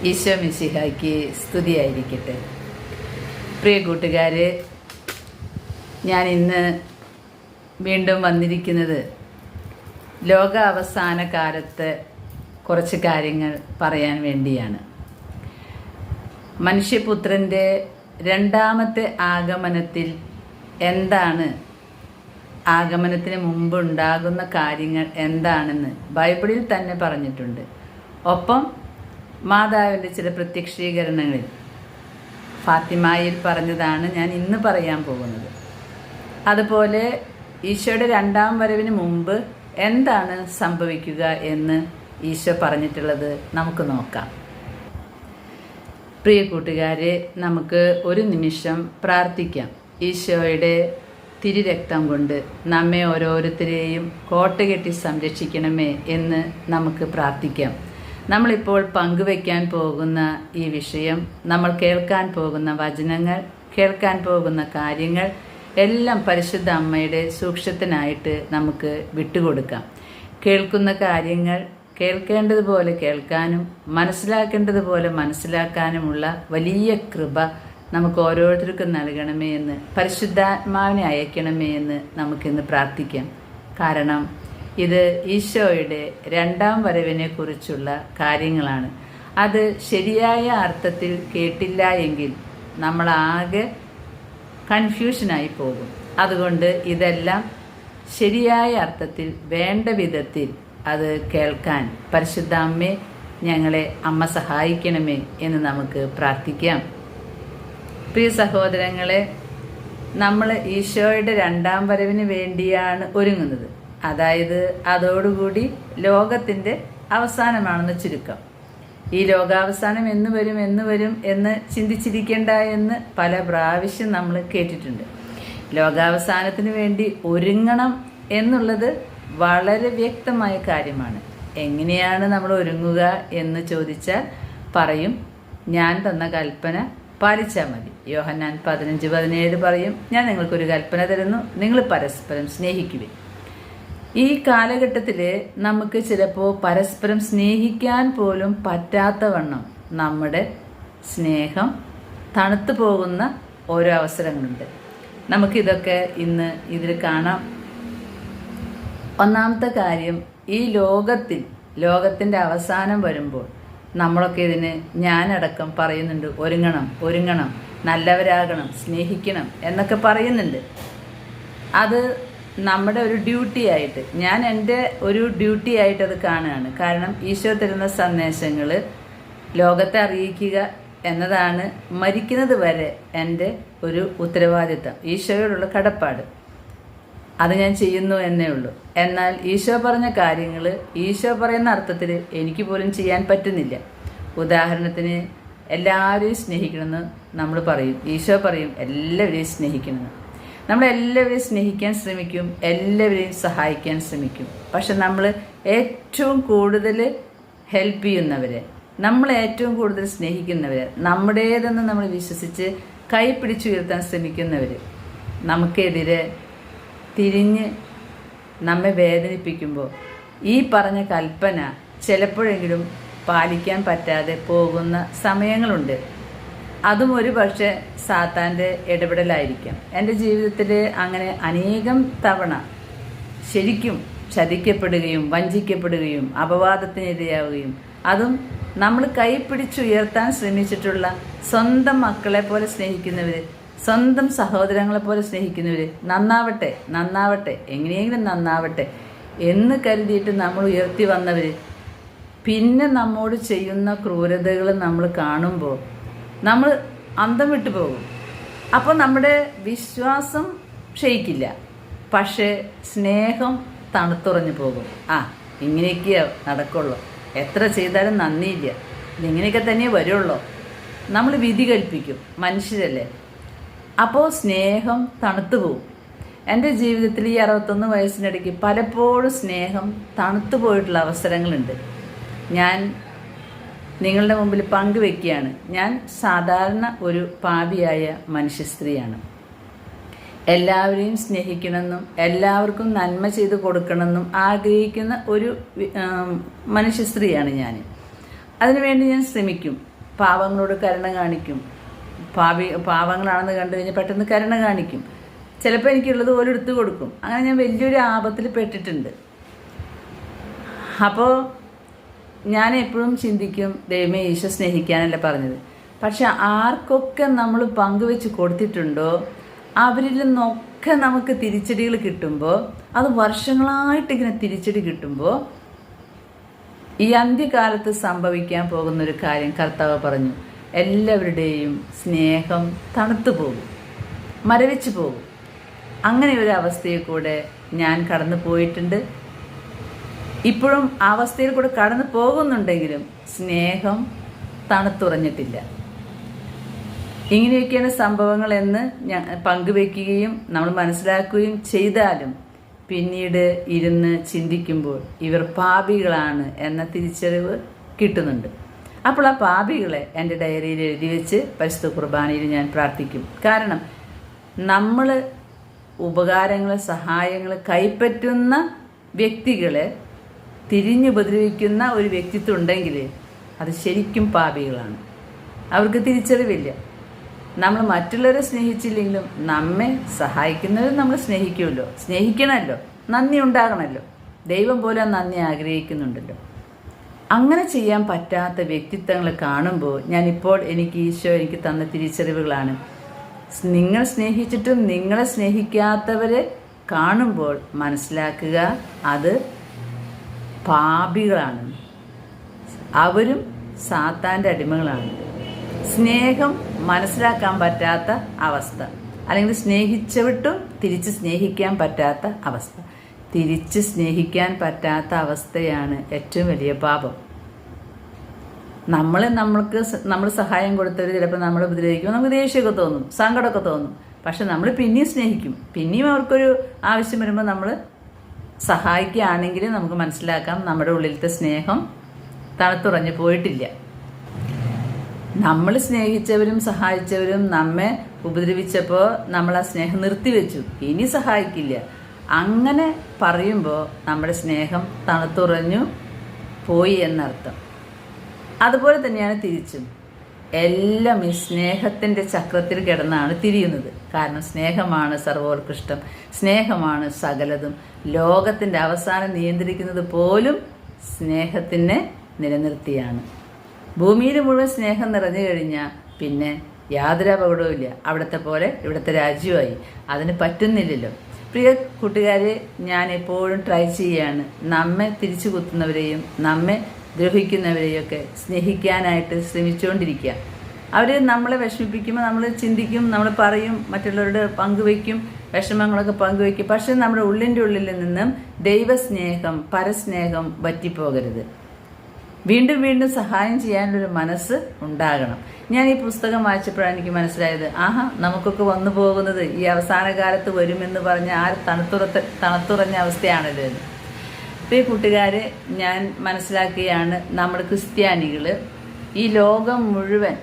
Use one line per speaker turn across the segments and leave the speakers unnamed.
ഈശോ മിശിഹായ്ക്ക് സ്തുതിയായിരിക്കട്ടെ. പ്രിയ കൂട്ടുകാരെ, ഞാൻ ഇന്ന് വീണ്ടും വന്നിരിക്കുന്നത് ലോക അവസാന കാലത്ത് കുറച്ച് കാര്യങ്ങൾ പറയാൻ വേണ്ടിയാണ്. മനുഷ്യപുത്രൻ്റെ രണ്ടാമത്തെ ആഗമനത്തിൽ എന്താണ്, ആഗമനത്തിന് മുമ്പ് ഉണ്ടാകുന്ന കാര്യങ്ങൾ എന്താണെന്ന് ബൈബിളിൽ തന്നെ പറഞ്ഞിട്ടുണ്ട്. ഒപ്പം മാതാവിൻ്റെ ചില പ്രത്യക്ഷീകരണങ്ങളിൽ ഫാത്തിമായിൽ പറഞ്ഞതാണ് ഞാൻ ഇന്ന് പറയാൻ പോകുന്നത്. അതുപോലെ ഈശോയുടെ രണ്ടാം വരവിന് മുമ്പ് എന്താണ് സംഭവിക്കുക എന്ന് ഈശോ പറഞ്ഞിട്ടുള്ളത് നമുക്ക് നോക്കാം. പ്രിയ കൂട്ടുകാരെ, നമുക്ക് ഒരു നിമിഷം പ്രാർത്ഥിക്കാം. ഈശോയുടെ തിരുരക്തം കൊണ്ട് നമ്മെ ഓരോരുത്തരെയും കോട്ടകെട്ടി സംരക്ഷിക്കണമേ എന്ന് നമുക്ക് പ്രാർത്ഥിക്കാം. നമ്മളിപ്പോൾ പങ്കുവയ്ക്കാൻ പോകുന്ന ഈ വിഷയം, നമ്മൾ കേൾക്കാൻ പോകുന്ന വചനങ്ങൾ, കേൾക്കാൻ പോകുന്ന കാര്യങ്ങൾ എല്ലാം പരിശുദ്ധ അമ്മയുടെ സൂക്ഷ്യത്തിനായിട്ട് നമുക്ക് വിട്ടുകൊടുക്കാം. കേൾക്കുന്ന കാര്യങ്ങൾ കേൾക്കേണ്ടതുപോലെ കേൾക്കാനും മനസ്സിലാക്കേണ്ടതുപോലെ മനസ്സിലാക്കാനുമുള്ള വലിയ കൃപ നമുക്ക് ഓരോരുത്തർക്കും നൽകണമേ എന്ന്, പരിശുദ്ധാത്മാവിനെ അയക്കണമേ എന്ന് നമുക്കിന്ന് പ്രാർത്ഥിക്കാം. കാരണം ഇത് ഈശോയുടെ രണ്ടാം വരവിനെ കുറിച്ചുള്ള കാര്യങ്ങളാണ്. അത് ശരിയായ അർത്ഥത്തിൽ കേട്ടില്ല എങ്കിൽ നമ്മളാകെ കൺഫ്യൂഷനായി പോകും. അതുകൊണ്ട് ഇതെല്ലാം ശരിയായ അർത്ഥത്തിൽ വേണ്ട വിധത്തിൽ അത് കേൾക്കാൻ പരിശുദ്ധ അമ്മേ ഞങ്ങളെ അമ്മ സഹായിക്കണമേ എന്ന് നമുക്ക് പ്രാർത്ഥിക്കാം. പ്രിയ സഹോദരങ്ങളെ, നമ്മൾ ഈശോയുടെ രണ്ടാം വരവിന് വേണ്ടിയാണ് ഒരുങ്ങുന്നത്. അതായത് അതോടുകൂടി ലോകത്തിൻ്റെ അവസാനമാണെന്ന് ചുരുക്കം. ഈ ലോകാവസാനം എന്ന് വരും എന്ന് ചിന്തിച്ചിരിക്കേണ്ട എന്ന് പല പ്രാവശ്യം നമ്മൾ കേട്ടിട്ടുണ്ട്. ലോകാവസാനത്തിന് വേണ്ടി ഒരുങ്ങണം എന്നുള്ളത് വളരെ വ്യക്തമായ കാര്യമാണ്. എങ്ങനെയാണ് നമ്മൾ ഒരുങ്ങുക എന്ന് ചോദിച്ചാൽ പറയും, ഞാൻ തന്ന കൽപ്പന പാലിച്ചാൽ മതി. യോഹന്നാൻ 15:17 പറയും, ഞാൻ നിങ്ങൾക്കൊരു കൽപ്പന തരുന്നു, നിങ്ങൾ പരസ്പരം സ്നേഹിക്കുവിൻ. ഈ കാലഘട്ടത്തിൽ നമുക്ക് ചിലപ്പോൾ പരസ്പരം സ്നേഹിക്കാൻ പോലും പറ്റാത്തവണ്ണം നമ്മുടെ സ്നേഹം തണുത്തു പോകുന്ന ഓരോ അവസരങ്ങളുണ്ട്. നമുക്കിതൊക്കെ ഇന്ന് ഇതിൽ കാണാം. ഒന്നാമത്തെ കാര്യം, ഈ ലോകത്തിൻ്റെ അവസാനം വരുമ്പോൾ നമ്മളൊക്കെ ഇതിന് ഞാനടക്കം പറയുന്നുണ്ട്, ഒരുങ്ങണം, നല്ലവരാകണം, സ്നേഹിക്കണം എന്നൊക്കെ പറയുന്നുണ്ട്. അത് നമ്മുടെ ഒരു ഡ്യൂട്ടി ആയിട്ട്, ഞാൻ എൻ്റെ ഒരു ഡ്യൂട്ടി ആയിട്ട് അത് കാണുകയാണ്. കാരണം ഈശോ തരുന്ന സന്ദേശങ്ങൾ ലോകത്തെ അറിയിക്കുക എന്നതാണ് മരിക്കുന്നത് വരെ എൻ്റെ ഒരു ഉത്തരവാദിത്തം, ഈശോയോടുള്ള കടപ്പാട്. അത് ഞാൻ ചെയ്യുന്നു എന്നേ ഉള്ളൂ. എന്നാൽ ഈശോ പറഞ്ഞ കാര്യങ്ങൾ ഈശോ പറയുന്ന അർത്ഥത്തിൽ എനിക്ക് പോലും ചെയ്യാൻ പറ്റുന്നില്ല. ഉദാഹരണത്തിന്, എല്ലാവരെയും സ്നേഹിക്കണമെന്ന് നമ്മൾ പറയും, ഈശോ പറയും എല്ലാവരെയും സ്നേഹിക്കണമെന്ന്. നമ്മളെല്ലാവരെയും സ്നേഹിക്കാൻ ശ്രമിക്കും, എല്ലാവരെയും സഹായിക്കാൻ ശ്രമിക്കും. പക്ഷെ നമ്മൾ ഏറ്റവും കൂടുതൽ ഹെൽപ്പ് ചെയ്യുന്നവരെ, നമ്മൾ ഏറ്റവും കൂടുതൽ സ്നേഹിക്കുന്നവരെ, നമ്മുടേതെന്ന് നമ്മൾ വിശ്വസിച്ച് കൈ പിടിച്ചുയർത്താൻ ശ്രമിക്കുന്നവർ നമുക്കെതിരെ തിരിഞ്ഞ് നമ്മെ വേദനിപ്പിക്കുമ്പോൾ ഈ പറഞ്ഞ കൽപ്പന ചിലപ്പോഴെങ്കിലും പാലിക്കാൻ പറ്റാതെ പോകുന്ന സമയങ്ങളുണ്ട്. അതും ഒരു പക്ഷേ സാത്താൻ്റെ ഇടപെടലായിരിക്കാം. എൻ്റെ ജീവിതത്തിൽ അങ്ങനെ അനേകം തവണ ശരിക്കും ചതിക്കപ്പെടുകയും വഞ്ചിക്കപ്പെടുകയും അപവാദത്തിനിരയാവുകയും, അതും നമ്മൾ കൈപ്പിടിച്ചുയർത്താൻ ശ്രമിച്ചിട്ടുള്ള സ്വന്തം മക്കളെ പോലെ സ്നേഹിക്കുന്നവർ, സ്വന്തം സഹോദരങ്ങളെ പോലെ സ്നേഹിക്കുന്നവർ നന്നാവട്ടെ എങ്ങനെയെങ്കിലും നന്നാവട്ടെ എന്ന് കരുതിയിട്ട് നമ്മൾ ഉയർത്തി വന്നവർ പിന്നെ നമ്മോട് ചെയ്യുന്ന ക്രൂരതകൾ നമ്മൾ കാണുമ്പോൾ നമ്മൾ അന്തം വിട്ടു പോകും. അപ്പോൾ നമ്മുടെ വിശ്വാസം ക്ഷയിക്കില്ല, പക്ഷേ സ്നേഹം തണുത്തുറഞ്ഞു പോകും. ഇങ്ങനെയൊക്കെയോ നടക്കുള്ളൂ, എത്ര ചെയ്താലും നന്ദിയില്ല, ഇതിങ്ങനെയൊക്കെ തന്നെ വരുള്ളൂ, നമ്മൾ വിധി കൽപ്പിക്കും, മനുഷ്യരല്ലേ. അപ്പോൾ സ്നേഹം തണുത്തു പോകും. എൻ്റെ ജീവിതത്തിൽ ഈ 61 വയസ്സിനിടയ്ക്ക് പലപ്പോഴും സ്നേഹം തണുത്തു പോയിട്ടുള്ള അവസരങ്ങളുണ്ട്. ഞാൻ നിങ്ങളുടെ മുമ്പിൽ പങ്കുവെക്കുകയാണ്. ഞാൻ സാധാരണ ഒരു പാപിയായ മനുഷ്യ സ്ത്രീയാണ്. എല്ലാവരെയും സ്നേഹിക്കണമെന്നും എല്ലാവർക്കും നന്മ ചെയ്തു കൊടുക്കണമെന്നും ആഗ്രഹിക്കുന്ന ഒരു മനുഷ്യ സ്ത്രീയാണ് ഞാൻ. അതിനുവേണ്ടി ഞാൻ ശ്രമിക്കും. പാവങ്ങളോട് കരുണ കാണിക്കും. പാവങ്ങളാണെന്ന് കണ്ടു കഴിഞ്ഞാൽ പെട്ടെന്ന് കരുണ കാണിക്കും. ചിലപ്പോൾ എനിക്കുള്ളത് പോലെ എടുത്തു കൊടുക്കും. അങ്ങനെ ഞാൻ വലിയൊരു ആപത്തിൽ പെട്ടിട്ടുണ്ട്. അപ്പോൾ ഞാൻ എപ്പോഴും ചിന്തിക്കും, ദൈവമേ, ഈശോ സ്നേഹിക്കാനല്ല പറഞ്ഞത്. പക്ഷെ ആർക്കൊക്കെ നമ്മൾ പങ്കുവെച്ച് കൊടുത്തിട്ടുണ്ടോ അവരിൽ നിന്നൊക്കെ നമുക്ക് തിരിച്ചടികൾ കിട്ടുമ്പോൾ, അത് വർഷങ്ങളായിട്ടിങ്ങനെ തിരിച്ചടി കിട്ടുമ്പോൾ, ഈ അന്ത്യകാലത്ത് സംഭവിക്കാൻ പോകുന്നൊരു കാര്യം കർത്താവ് പറഞ്ഞു, എല്ലാവരുടെയും സ്നേഹം തണുത്തു പോകും, മരവിച്ചു പോകും. അങ്ങനെ ഒരു അവസ്ഥയിൽ കൂടെ ഞാൻ കടന്നു പോയിട്ടുണ്ട്. ഇപ്പോഴും ആ അവസ്ഥയിൽ കൂടെ കടന്നു പോകുന്നുണ്ടെങ്കിലും സ്നേഹം തണുത്തുറഞ്ഞിട്ടില്ല. ഇങ്ങനെയൊക്കെയാണ് സംഭവങ്ങൾ എന്ന് ഞാൻ പങ്കുവെക്കുകയും നമ്മൾ മനസ്സിലാക്കുകയും ചെയ്താലും പിന്നീട് ഇരുന്ന് ചിന്തിക്കുമ്പോൾ ഇവർ പാപികളാണ് എന്ന തിരിച്ചറിവ് കിട്ടുന്നുണ്ട്. അപ്പോൾ ആ പാപികളെ എൻ്റെ ഡയറിയിൽ എഴുതി വെച്ച് പരിശുദ്ധ കുർബാനയിൽ ഞാൻ പ്രാർത്ഥിക്കും. കാരണം നമ്മൾ ഉപകാരങ്ങൾ, സഹായങ്ങൾ കൈപ്പറ്റുന്ന വ്യക്തികളെ തിരിഞ്ഞുപദ്രവിക്കുന്ന ഒരു വ്യക്തിത്വം ഉണ്ടെങ്കിൽ അത് ശരിക്കും പാപികളാണ്. അവർക്ക് തിരിച്ചറിവില്ല. നമ്മൾ മറ്റുള്ളവരെ സ്നേഹിച്ചില്ലെങ്കിലും നമ്മെ സഹായിക്കുന്നവരും നമ്മൾ സ്നേഹിക്കുമല്ലോ, സ്നേഹിക്കണമല്ലോ, നന്ദി ഉണ്ടാകണമല്ലോ. ദൈവം പോലെ നന്ദി ആഗ്രഹിക്കുന്നുണ്ടല്ലോ. അങ്ങനെ ചെയ്യാൻ പറ്റാത്ത വ്യക്തിത്വങ്ങൾ കാണുമ്പോൾ ഞാനിപ്പോൾ ഈശോ എനിക്ക് തന്ന തിരിച്ചറിവുകളാണ്. നിങ്ങൾ സ്നേഹിച്ചിട്ടും നിങ്ങളെ സ്നേഹിക്കാത്തവരെ കാണുമ്പോൾ മനസ്സിലാക്കുക, അത് പാപികളാണ്. അവരും സാത്താൻ്റെ അടിമകളാണ്. സ്നേഹം മനസ്സിലാക്കാൻ പറ്റാത്ത അവസ്ഥ, അല്ലെങ്കിൽ സ്നേഹിച്ചവിട്ടും തിരിച്ച് സ്നേഹിക്കാൻ പറ്റാത്ത അവസ്ഥ. തിരിച്ച് സ്നേഹിക്കാൻ പറ്റാത്ത അവസ്ഥയാണ് ഏറ്റവും വലിയ പാപം. നമ്മൾ സഹായം കൊടുത്തവർ ചിലപ്പോൾ നമ്മളെ ഉപദ്രവിക്കുമ്പോൾ നമുക്ക് ദേഷ്യമൊക്കെ തോന്നും, സങ്കടമൊക്കെ തോന്നും. പക്ഷെ നമ്മൾ പിന്നെയും സ്നേഹിക്കും. പിന്നെയും അവർക്കൊരു ആവശ്യം വരുമ്പോൾ നമ്മൾ സഹായിക്കുകയാണെങ്കിൽ നമുക്ക് മനസ്സിലാക്കാം നമ്മുടെ ഉള്ളിലത്തെ സ്നേഹം തണുത്തുറഞ്ഞു പോയിട്ടില്ല. നമ്മൾ സ്നേഹിച്ചവരും സഹായിച്ചവരും നമ്മെ ഉപദ്രവിച്ചപ്പോൾ നമ്മൾ ആ സ്നേഹം നിർത്തിവെച്ചു, ഇനി സഹായിക്കില്ല. അങ്ങനെ പറയുമ്പോൾ നമ്മുടെ സ്നേഹം തണുത്തുറഞ്ഞു പോയി എന്നർത്ഥം. അതുപോലെ തന്നെയാണ് തിരിച്ചും. എല്ലാം ഈ സ്നേഹത്തിൻ്റെ ചക്രത്തിൽ കിടന്നാണ് തിരിയുന്നത്. കാരണം സ്നേഹമാണ് സർവോത്കൃഷ്ടം, സ്നേഹമാണ് സകലതും. ലോകത്തിൻ്റെ അവസാനം നിയന്ത്രിക്കുന്നത് പോലും സ്നേഹത്തിനെ നിലനിർത്തിയാണ്. ഭൂമിയിൽ മുഴുവൻ സ്നേഹം നിറഞ്ഞു കഴിഞ്ഞാൽ പിന്നെ യാതൊരു അപകടവും ഇല്ല. അവിടുത്തെ പോലെ ഇവിടുത്തെ രാജ്യമായി. അതിന് പറ്റുന്നില്ലല്ലോ. പ്രിയ കൂട്ടുകാരെ, ഞാൻ എപ്പോഴും ട്രൈ ചെയ്യുകയാണ് നമ്മെ തിരിച്ചു കുത്തുന്നവരെയും നമ്മെ ദ്രോഹിക്കുന്നവരെയൊക്കെ സ്നേഹിക്കാനായിട്ട് ശ്രമിച്ചുകൊണ്ടിരിക്കുക. അവർ നമ്മളെ വിഷമിപ്പിക്കുമ്പോൾ നമ്മൾ ചിന്തിക്കും, നമ്മൾ പറയും, മറ്റുള്ളവരോട് പങ്കുവയ്ക്കും, വിഷമങ്ങളൊക്കെ പങ്കുവയ്ക്കും. പക്ഷെ നമ്മുടെ ഉള്ളിൻ്റെ ഉള്ളിൽ നിന്നും ദൈവസ്നേഹം, പരസ്നേഹം വറ്റിപ്പോകരുത്. വീണ്ടും വീണ്ടും സഹായം ചെയ്യാനൊരു മനസ്സ് ഉണ്ടാകണം. ഞാൻ ഈ പുസ്തകം വായിച്ചപ്പോഴാണ് എനിക്ക് മനസ്സിലായത്, നമുക്കൊക്കെ വന്നു പോകുന്നത് ഈ അവസാന കാലത്ത് വരുമെന്ന് പറഞ്ഞ ആ തണുത്തുറഞ്ഞ അവസ്ഥയാണല്ലോ എന്ന്. ഇപ്പോൾ ഈ കൂട്ടുകാരെ, ഞാൻ മനസ്സിലാക്കുകയാണ്, നമ്മൾ ക്രിസ്ത്യാനികൾ ഈ ലോകം മുഴുവൻ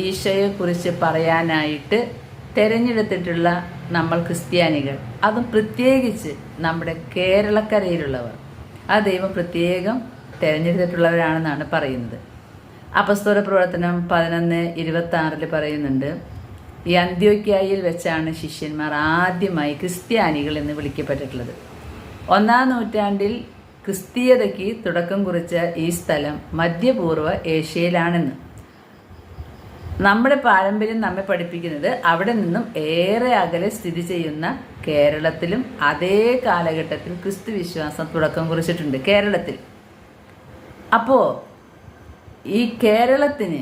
ഈശോയെക്കുറിച്ച് പറയാനായിട്ട് തിരഞ്ഞെടുത്തിട്ടുള്ള നമ്മൾ ക്രിസ്ത്യാനികൾ, അതും പ്രത്യേകിച്ച് നമ്മുടെ കേരളക്കരയിലുള്ളവർ, ആ ദൈവം പ്രത്യേകം തിരഞ്ഞെടുത്തിട്ടുള്ളവരാണെന്നാണ് പറയുന്നത്. അപ്പസ്തോല പ്രവർത്തനം 11:26 പറയുന്നുണ്ട്, ഈ അന്ത്യോക്യായിൽ വെച്ചാണ് ശിഷ്യന്മാർ ആദ്യമായി ക്രിസ്ത്യാനികൾ എന്ന് വിളിക്കപ്പെട്ടിട്ടുള്ളത്. 1-ാം നൂറ്റാണ്ടിൽ ക്രിസ്തീയതയ്ക്ക് തുടക്കം കുറിച്ച ഈ സ്ഥലം മധ്യപൂർവ്വ ഏഷ്യയിലാണെന്ന് നമ്മുടെ പാരമ്പര്യം നമ്മെ പഠിപ്പിക്കുന്നത്. അവിടെ നിന്നും ഏറെ അകലെ സ്ഥിതി ചെയ്യുന്ന കേരളത്തിലും അതേ കാലഘട്ടത്തിൽ ക്രിസ്തു വിശ്വാസം തുടക്കം കുറിച്ചിട്ടുണ്ട് കേരളത്തിൽ. അപ്പോൾ ഈ കേരളത്തിന്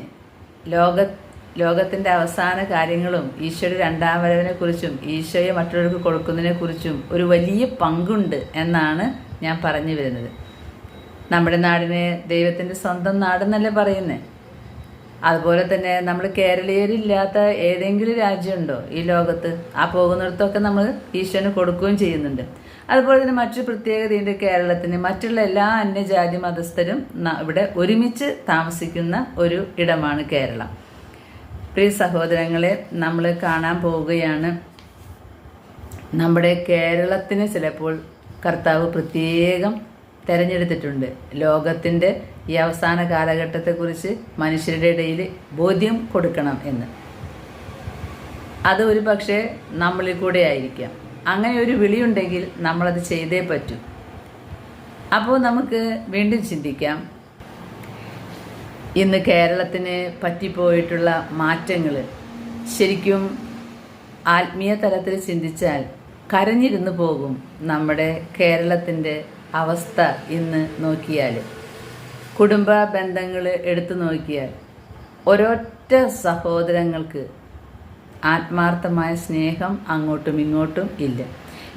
ലോകത്തിൻ്റെ അവസാന കാര്യങ്ങളും ഈശോയുടെ രണ്ടാം വരവിനെ കുറിച്ചും ഈശോയെ മറ്റുള്ളവർക്ക് കൊടുക്കുന്നതിനെ കുറിച്ചും ഒരു വലിയ പങ്കുണ്ട് എന്നാണ് ഞാൻ പറഞ്ഞു വരുന്നത്. നമ്മുടെ നാടിനെ ദൈവത്തിൻ്റെ സ്വന്തം നാടെന്നല്ലേ പറയുന്നത്. അതുപോലെ തന്നെ നമ്മൾ കേരളീയരില്ലാത്ത ഏതെങ്കിലും രാജ്യമുണ്ടോ ഈ ലോകത്ത്? ആ പോകുന്നിടത്തൊക്കെ നമ്മൾ ഈശോന് കൊടുക്കുകയും ചെയ്യുന്നുണ്ട്. അതുപോലെ തന്നെ മറ്റൊരു പ്രത്യേകതയുണ്ട് കേരളത്തിന്. മറ്റുള്ള എല്ലാ അന്യജാതി മതസ്ഥരും ഇവിടെ ഒരുമിച്ച് താമസിക്കുന്ന ഒരു ഇടമാണ് കേരളം. പ്രിയ സഹോദരങ്ങളെ, നമ്മൾ കാണാൻ പോവുകയാണ്. നമ്മുടെ കേരളത്തിന് ചിലപ്പോൾ കർത്താവ് പ്രത്യേകം തിരഞ്ഞെടുത്തിട്ടുണ്ട്. ലോകത്തിൻ്റെ ഈ അവസാന കാലഘട്ടത്തെക്കുറിച്ച് മനുഷ്യരുടെ ഇടയിൽ ബോധ്യം കൊടുക്കണം എന്ന്. അത് ഒരു പക്ഷേ നമ്മളിൽ കൂടെ ആയിരിക്കാം. അങ്ങനെ ഒരു വിളിയുണ്ടെങ്കിൽ നമ്മളത് ചെയ്തേ പറ്റൂ. അപ്പോൾ നമുക്ക് വീണ്ടും ചിന്തിക്കാം. ഇന്ന് കേരളത്തിന് പറ്റിപ്പോയിട്ടുള്ള മാറ്റങ്ങൾ ശരിക്കും ആത്മീയ തലത്തിൽ ചിന്തിച്ചാൽ കരഞ്ഞിരുന്നു പോകും. നമ്മുടെ കേരളത്തിൻ്റെ അവസ്ഥ ഇന്ന് നോക്കിയാൽ, കുടുംബ ബന്ധങ്ങൾ എടുത്തു നോക്കിയാൽ, ഒരൊറ്റ സഹോദരങ്ങൾക്ക് ആത്മാർത്ഥമായ സ്നേഹം അങ്ങോട്ടും ഇങ്ങോട്ടും ഇല്ല.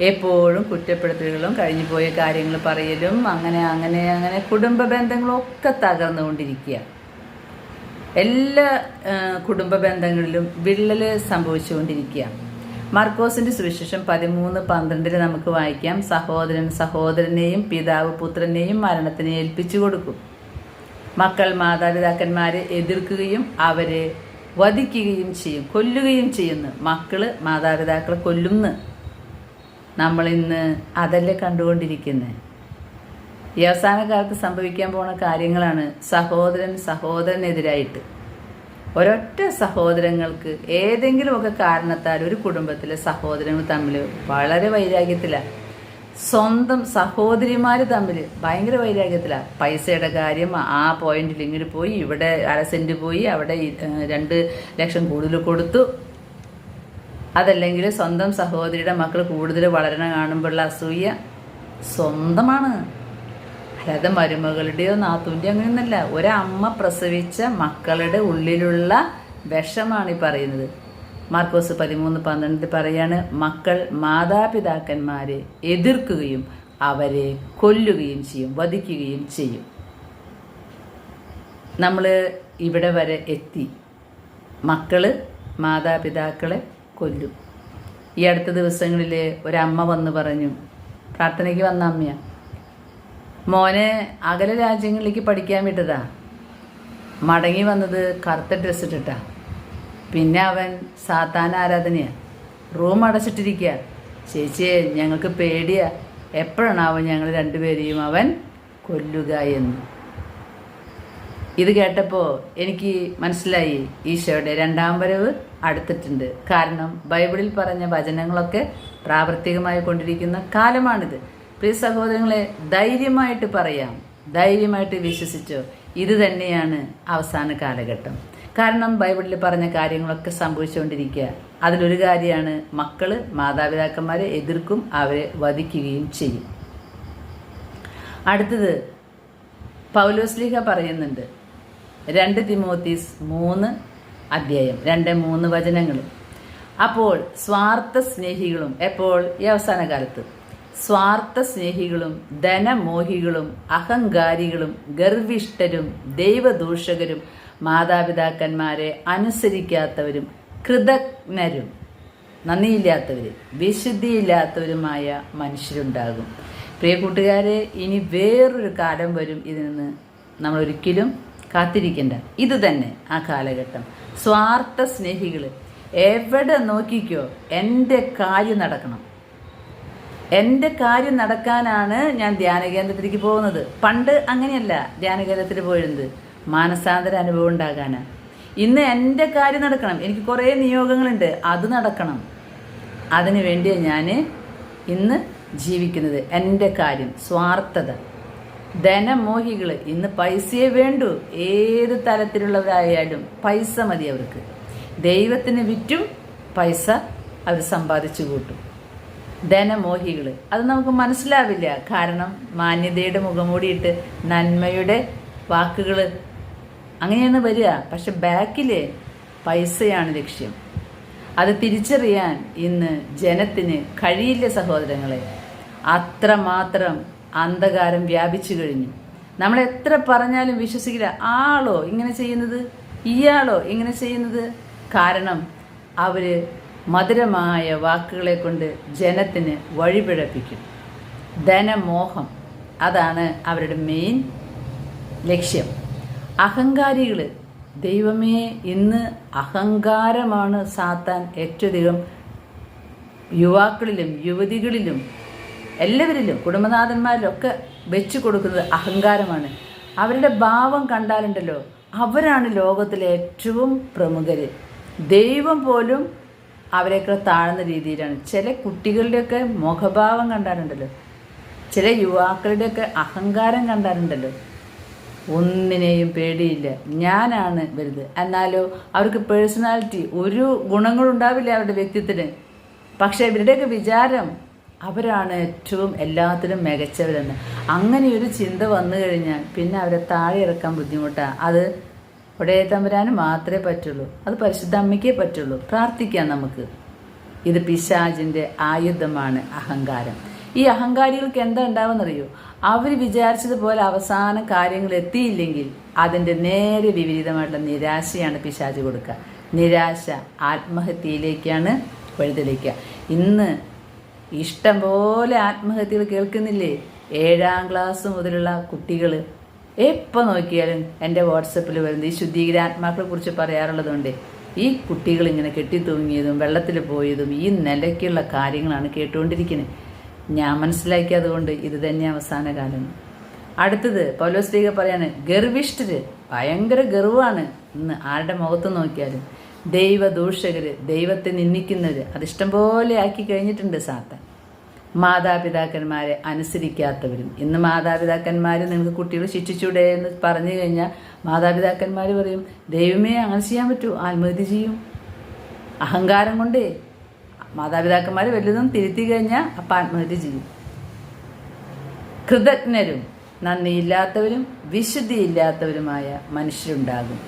എപ്പോഴും കുറ്റപ്പെടുത്തലുകളും കഴിഞ്ഞു പോയ കാര്യങ്ങൾ പറയലും അങ്ങനെ കുടുംബ ബന്ധങ്ങളൊക്കെ തകർന്നുകൊണ്ടിരിക്കുക. എല്ലാ കുടുംബ ബന്ധങ്ങളിലും വിള്ളൽ സംഭവിച്ചുകൊണ്ടിരിക്കുക. മർക്കോസിൻ്റെ സുവിശേഷം 13:12 നമുക്ക് വായിക്കാം. സഹോദരൻ സഹോദരനെയും പിതാവ് പുത്രനെയും മരണത്തിന് ഏൽപ്പിച്ചു കൊടുക്കും. മക്കൾ മാതാപിതാക്കന്മാരെ എതിർക്കുകയും അവരെ വധിക്കുകയും ചെയ്യും, കൊല്ലുകയും ചെയ്യുന്നു. മക്കള് മാതാപിതാക്കളെ കൊല്ലുന്നു. നമ്മളിന്ന് അതല്ലേ കണ്ടുകൊണ്ടിരിക്കുന്നത്. ഈ അവസാന കാലത്ത് സംഭവിക്കാൻ പോണ കാര്യങ്ങളാണ്. സഹോദരനെതിരായിട്ട് ഒരൊറ്റ സഹോദരങ്ങൾക്ക് ഏതെങ്കിലുമൊക്കെ കാരണത്താൽ ഒരു കുടുംബത്തിലെ സഹോദരങ്ങൾ തമ്മിൽ വളരെ വൈരാഗ്യത്തിലാണ്. സ്വന്തം സഹോദരിമാർ തമ്മിൽ ഭയങ്കര വൈരാഗ്യത്തിലാണ്. പൈസയുടെ കാര്യം, ആ പോയിന്റിൽ ഇങ്ങനെ പോയി, ഇവിടെ 1/2 സെന്റ് പോയി, അവിടെ 2 ലക്ഷം കൂടുതൽ കൊടുത്തു. അതല്ലെങ്കിൽ സ്വന്തം സഹോദരിയുടെ മക്കൾ കൂടുതൽ വളരണ കാണുമ്പോഴുള്ള അസൂയ സ്വന്തമാണ്. അല്ലാതെ മരുമകളുടെയോ നാത്തൂൻ്റെയോ അങ്ങനെയൊന്നല്ല. ഒരമ്മ പ്രസവിച്ച മക്കളുടെ ഉള്ളിലുള്ള വിഷമാണ് ഈ പറയുന്നത്. മാർക്കോസ് 13:12 പറയാണ്, മക്കൾ മാതാപിതാക്കന്മാരെ എതിർക്കുകയും അവരെ കൊല്ലുകയും ചെയ്യും, വധിക്കുകയും ചെയ്യും. നമ്മൾ ഇവിടെ വരെ എത്തി. മക്കൾ മാതാപിതാക്കളെ കൊല്ലും. ഈ അടുത്ത ദിവസങ്ങളിൽ ഒരമ്മ വന്ന് പറഞ്ഞു, പ്രാർത്ഥനയ്ക്ക് വന്ന അമ്മയാ, മോനെ അകല രാജ്യങ്ങളിലേക്ക് പഠിക്കാൻ വിട്ടതാ. മടങ്ങി വന്നത് കറുത്ത ഡ്രസ്സ് ഇട്ടിട്ടാ. പിന്നെ അവൻ സാത്താൻ ആരാധനയാണ്. റൂം അടച്ചിട്ടിരിക്കുക. ചേച്ചിയെ ഞങ്ങൾക്ക് പേടിയാ, എപ്പോഴാണാവും ഞങ്ങൾ രണ്ടുപേരെയും അവൻ കൊല്ലുക എന്ന്. ഇത് കേട്ടപ്പോൾ എനിക്ക് മനസ്സിലായി, ഈശോയുടെ 2ാം വരവ് അടുത്തിട്ടുണ്ട്. കാരണം ബൈബിളിൽ പറഞ്ഞ വചനങ്ങളൊക്കെ പ്രാവർത്തികമായി കൊണ്ടിരിക്കുന്ന കാലമാണിത്. പ്രിയ സഹോദരങ്ങളെ, ധൈര്യമായിട്ട് പറയാം, ധൈര്യമായിട്ട് വിശ്വസിച്ചോ, ഇത് തന്നെയാണ് അവസാന കാലഘട്ടം. കാരണം ബൈബിളിൽ പറഞ്ഞ കാര്യങ്ങളൊക്കെ സംഭവിച്ചുകൊണ്ടിരിക്കുക. അതിലൊരു കാര്യമാണ്, മക്കൾ മാതാപിതാക്കന്മാരെ എതിർക്കും, അവരെ വധിക്കുകയും ചെയ്യും. അടുത്തത് പൗലോസ്ലീഹ പറയുന്നുണ്ട്, 2 തിമോത്തീസ് 3:2-3 വചനങ്ങൾ. അപ്പോൾ സ്വാർത്ഥ സ്നേഹികളും, എപ്പോൾ ഈ അവസാന കാലത്ത്, സ്വാർത്ഥ സ്നേഹികളും ധനമോഹികളും അഹങ്കാരികളും ഗർവിഷ്ഠരും ദൈവദൂഷകരും മാതാപിതാക്കന്മാരെ അനുസരിക്കാത്തവരും കൃതജ്ഞരും നന്ദിയില്ലാത്തവരും വിശുദ്ധിയില്ലാത്തവരുമായ മനുഷ്യരുണ്ടാകും. പ്രിയ കൂട്ടുകാരെ, ഇനി വേറൊരു കാലം വരും. ഇതിൽ നിന്ന് നമ്മൾ ഒരിക്കലും കാത്തിരിക്കേണ്ട. ഇത് തന്നെ ആ കാലഘട്ടം. സ്വാർത്ഥ സ്നേഹികൾ, എവിടെ നോക്കിക്കോ എൻ്റെ കാര്യം നടക്കണം, എൻ്റെ കാര്യം നടക്കാനാണ് ഞാൻ ധ്യാന കേന്ദ്രത്തിലേക്ക് പോകുന്നത്. പണ്ട് അങ്ങനെയല്ല ധ്യാന കേന്ദ്രത്തിൽ പോയിരുന്നത്, മാനസാന്തര അനുഭവം ഉണ്ടാകാനാണ്. ഇന്ന് എൻ്റെ കാര്യം നടക്കണം, എനിക്ക് കുറേ നിയോഗങ്ങളുണ്ട്, അത് നടക്കണം. അതിനു വേണ്ടിയാണ് ഞാൻ ഇന്ന് ജീവിക്കുന്നത്. എൻ്റെ കാര്യം, സ്വാർത്ഥത. ധനമോഹികൾ, ഇന്ന് പൈസയെ വേണ്ടു. ഏത് തരത്തിലുള്ളവരായാലും പൈസ മതി അവർക്ക്. ദൈവത്തിന് വിറ്റും പൈസ അവർ സമ്പാദിച്ചു കൂട്ടും. ധനമോഹികൾ, അത് നമുക്ക് മനസ്സിലാവില്ല. കാരണം മാന്യതയുടെ മുഖംമൂടിയിട്ട് നന്മയുടെ വാക്കുകൾ അങ്ങനെയാണ് വരിക. പക്ഷെ ബാക്കിൽ പൈസയാണ് ലക്ഷ്യം. അത് തിരിച്ചറിയാൻ ഇന്ന് ജനത്തിന് കഴിയില്ല സഹോദരങ്ങളെ. അത്രമാത്രം അന്ധകാരം വ്യാപിച്ചു കഴിഞ്ഞു. നമ്മൾ എത്ര പറഞ്ഞാലും വിശ്വസിക്കില്ല. ആളോ ഇങ്ങനെ ചെയ്യുന്നത്, ഇയാളോ ഇങ്ങനെ ചെയ്യുന്നത്. കാരണം അവർ മധുരമായ വാക്കുകളെ കൊണ്ട് ജനത്തിന് വഴിപിഴപ്പിക്കും. ധനമോഹം, അതാണ് അവരുടെ മെയിൻ ലക്ഷ്യം. അഹങ്കാരികൾ, ദൈവമേ, ഇന്ന് അഹങ്കാരമാണ് സാത്താൻ ഏറ്റവും യുവാക്കളിലും യുവതികളിലും എല്ലാവരിലും കുടുംബനാഥന്മാരിലൊക്കെ വെച്ചു കൊടുക്കുന്നത് അഹങ്കാരമാണ്. അവരുടെ ഭാവം കണ്ടാലുണ്ടല്ലോ, അവരാണ് ലോകത്തിലെ ഏറ്റവും പ്രമുഖർ. ദൈവം പോലും അവരെയൊക്കെ താഴ്ന്ന രീതിയിലാണ്. ചില കുട്ടികളുടെയൊക്കെ മുഖഭാവം കണ്ടാലുണ്ടല്ലോ, ചില യുവാക്കളുടെയൊക്കെ അഹങ്കാരം കണ്ടാലുണ്ടല്ലോ, ഒന്നിനെയും പേടിയില്ല, ഞാനാണ് വലുത്. എന്നാലോ അവർക്ക് പേഴ്സണാലിറ്റി ഒരു ഗുണങ്ങളുണ്ടാവില്ല അവരുടെ വ്യക്തിത്വത്തിന്. പക്ഷേ ഇവരുടെയൊക്കെ വിചാരം അവരാണ് ഏറ്റവും എല്ലാത്തിലും മികച്ചവരെന്ന്. അങ്ങനെ ഒരു ചിന്ത വന്നു കഴിഞ്ഞാൽ പിന്നെ അവരെ താഴെ ഇറക്കാൻ ബുദ്ധിമുട്ടാണ്. അത് ഒടേ തമ്പുരാന് മാത്രമേ പറ്റുള്ളൂ, അത് പരിശുദ്ധ അമ്മയ്ക്കേ പറ്റുള്ളൂ. പ്രാർത്ഥിക്കാം നമുക്ക്. ഇത് പിശാചിൻ്റെ ആയുധമാണ് അഹങ്കാരം. ഈ അഹങ്കാരികൾക്ക് എന്താ ഉണ്ടാവുമെന്നറിയോ? അവർ വിചാരിച്ചതുപോലെ അവസാന കാര്യങ്ങൾ എത്തിയില്ലെങ്കിൽ അതിൻ്റെ നേരെ വിപരീതമായിട്ടുള്ള നിരാശയാണ് പിശാച് കൊടുക്കുക. നിരാശ ആത്മഹത്യയിലേക്കാണ് വഴിതെളിക്കുക. ഇന്ന് ഇഷ്ടം പോലെ ആത്മഹത്യകൾ കേൾക്കുന്നില്ലേ? 7ാം ക്ലാസ് മുതലുള്ള കുട്ടികൾ എപ്പോൾ നോക്കിയാലും എൻ്റെ വാട്സപ്പിൽ വരുന്നത് ഈ ശുദ്ധീകരാത്മാക്കളെ കുറിച്ച് പറയാറുള്ളതുകൊണ്ട് ഈ കുട്ടികൾ ഇങ്ങനെ കെട്ടിത്തൂങ്ങിയതും വെള്ളത്തിൽ പോയതും ഈ നിലയ്ക്കുള്ള കാര്യങ്ങളാണ് കേട്ടുകൊണ്ടിരിക്കുന്നത്. ഞാൻ മനസ്സിലാക്കിയതുകൊണ്ട് ഇത് തന്നെ അവസാന കാലം. അടുത്തത് പൗലോസ്ലീഹ പറയാണ്, ഗർവിഷ്ഠര്, ഭയങ്കര ഗർവാണ്. ഇന്ന് ആരുടെ മുഖത്ത് നോക്കിയാലും ദൈവദൂഷകര്, ദൈവത്തെ നിന്ദിക്കുന്നവര്, അതിഷ്ടം പോലെ ആക്കി കഴിഞ്ഞിട്ടുണ്ട് സാത്താൻ. മാതാപിതാക്കന്മാരെ അനുസരിക്കാത്തവരും. ഇന്ന് മാതാപിതാക്കന്മാർ നിങ്ങൾക്ക് കുട്ടികൾ ശിക്ഷിച്ചൂടെ എന്ന് പറഞ്ഞു കഴിഞ്ഞാൽ മാതാപിതാക്കന്മാർ പറയും, ദൈവമേ അങ്ങനെ ചെയ്യാൻ പറ്റൂ, ആത്മഹത്യ ചെയ്യും. അഹങ്കാരം കൊണ്ടേ മാതാപിതാക്കന്മാർ വലുതും തിരുത്തി കഴിഞ്ഞാൽ അപ്പം ആത്മഹത്യ ചെയ്യും. കൃതജ്ഞരും നന്ദിയില്ലാത്തവരും വിശുദ്ധിയില്ലാത്തവരുമായ മനുഷ്യരുണ്ടാകും.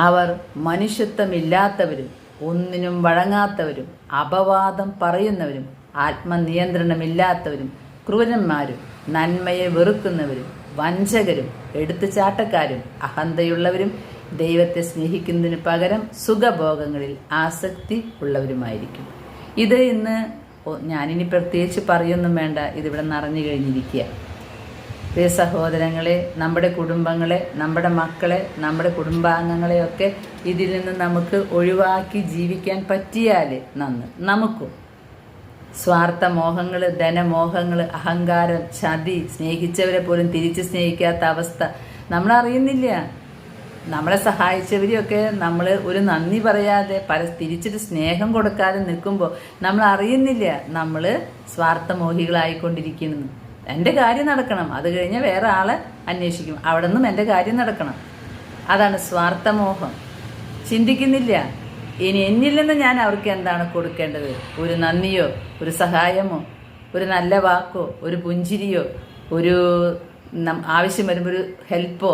അവർ മനുഷ്യത്വമില്ലാത്തവരും ഒന്നിനും വഴങ്ങാത്തവരും അപവാദം പറയുന്നവരും ആത്മനിയന്ത്രണമില്ലാത്തവരും ക്രൂരന്മാരും നന്മയെ വെറുക്കുന്നവരും വഞ്ചകരും എടുത്തുചാട്ടക്കാരും അഹന്തയുള്ളവരും ദൈവത്തെ സ്നേഹിക്കുന്നതിന് പകരം സുഖഭോഗങ്ങളിൽ ആസക്തി ഉള്ളവരുമായിരിക്കും. ഇത് ഇന്ന് ഞാനിനി പ്രത്യേകിച്ച് പറയൊന്നും വേണ്ട, ഇതിവിടെ നിറഞ്ഞു കഴിഞ്ഞിരിക്കുക. പ്രിയ സഹോദരങ്ങളെ, നമ്മുടെ കുടുംബങ്ങളെ, നമ്മുടെ മക്കളെ, നമ്മുടെ കുടുംബാംഗങ്ങളെയൊക്കെ ഇതിൽ നിന്ന് നമുക്ക് ഒഴിവാക്കി ജീവിക്കാൻ പറ്റിയാൽ നന്ന്. നമുക്കും സ്വാർത്ഥ മോഹങ്ങൾ, ധനമോഹങ്ങൾ, അഹങ്കാരം, ചതി, സ്നേഹിച്ചവരെ പോലും തിരിച്ച് സ്നേഹിക്കാത്ത അവസ്ഥ നമ്മളറിയുന്നില്ല. നമ്മളെ സഹായിച്ചവരെയൊക്കെ നമ്മൾ ഒരു നന്ദി പറയാതെ തിരിച്ചിട്ട് സ്നേഹം കൊടുക്കാതെ നിൽക്കുമ്പോൾ നമ്മൾ അറിയുന്നില്ല നമ്മൾ സ്വാർത്ഥമോഹികളായിക്കൊണ്ടിരിക്കുന്നു. എൻ്റെ കാര്യം നടക്കണം, അത് കഴിഞ്ഞ് വേറെ ആളെ അന്വേഷിക്കും, അവിടെ നിന്നും എൻ്റെ കാര്യം നടക്കണം. അതാണ് സ്വാർത്ഥമോഹം. ചിന്തിക്കുന്നില്ല ഇനി എന്നിൽ നിന്ന് ഞാൻ അവർക്ക് എന്താണ് കൊടുക്കേണ്ടത്. ഒരു നന്ദിയോ ഒരു സഹായമോ ഒരു നല്ല വാക്കോ ഒരു പുഞ്ചിരിയോ ഒരു ആവശ്യം വരുമ്പോൾ ഒരു ഹെൽപ്പോ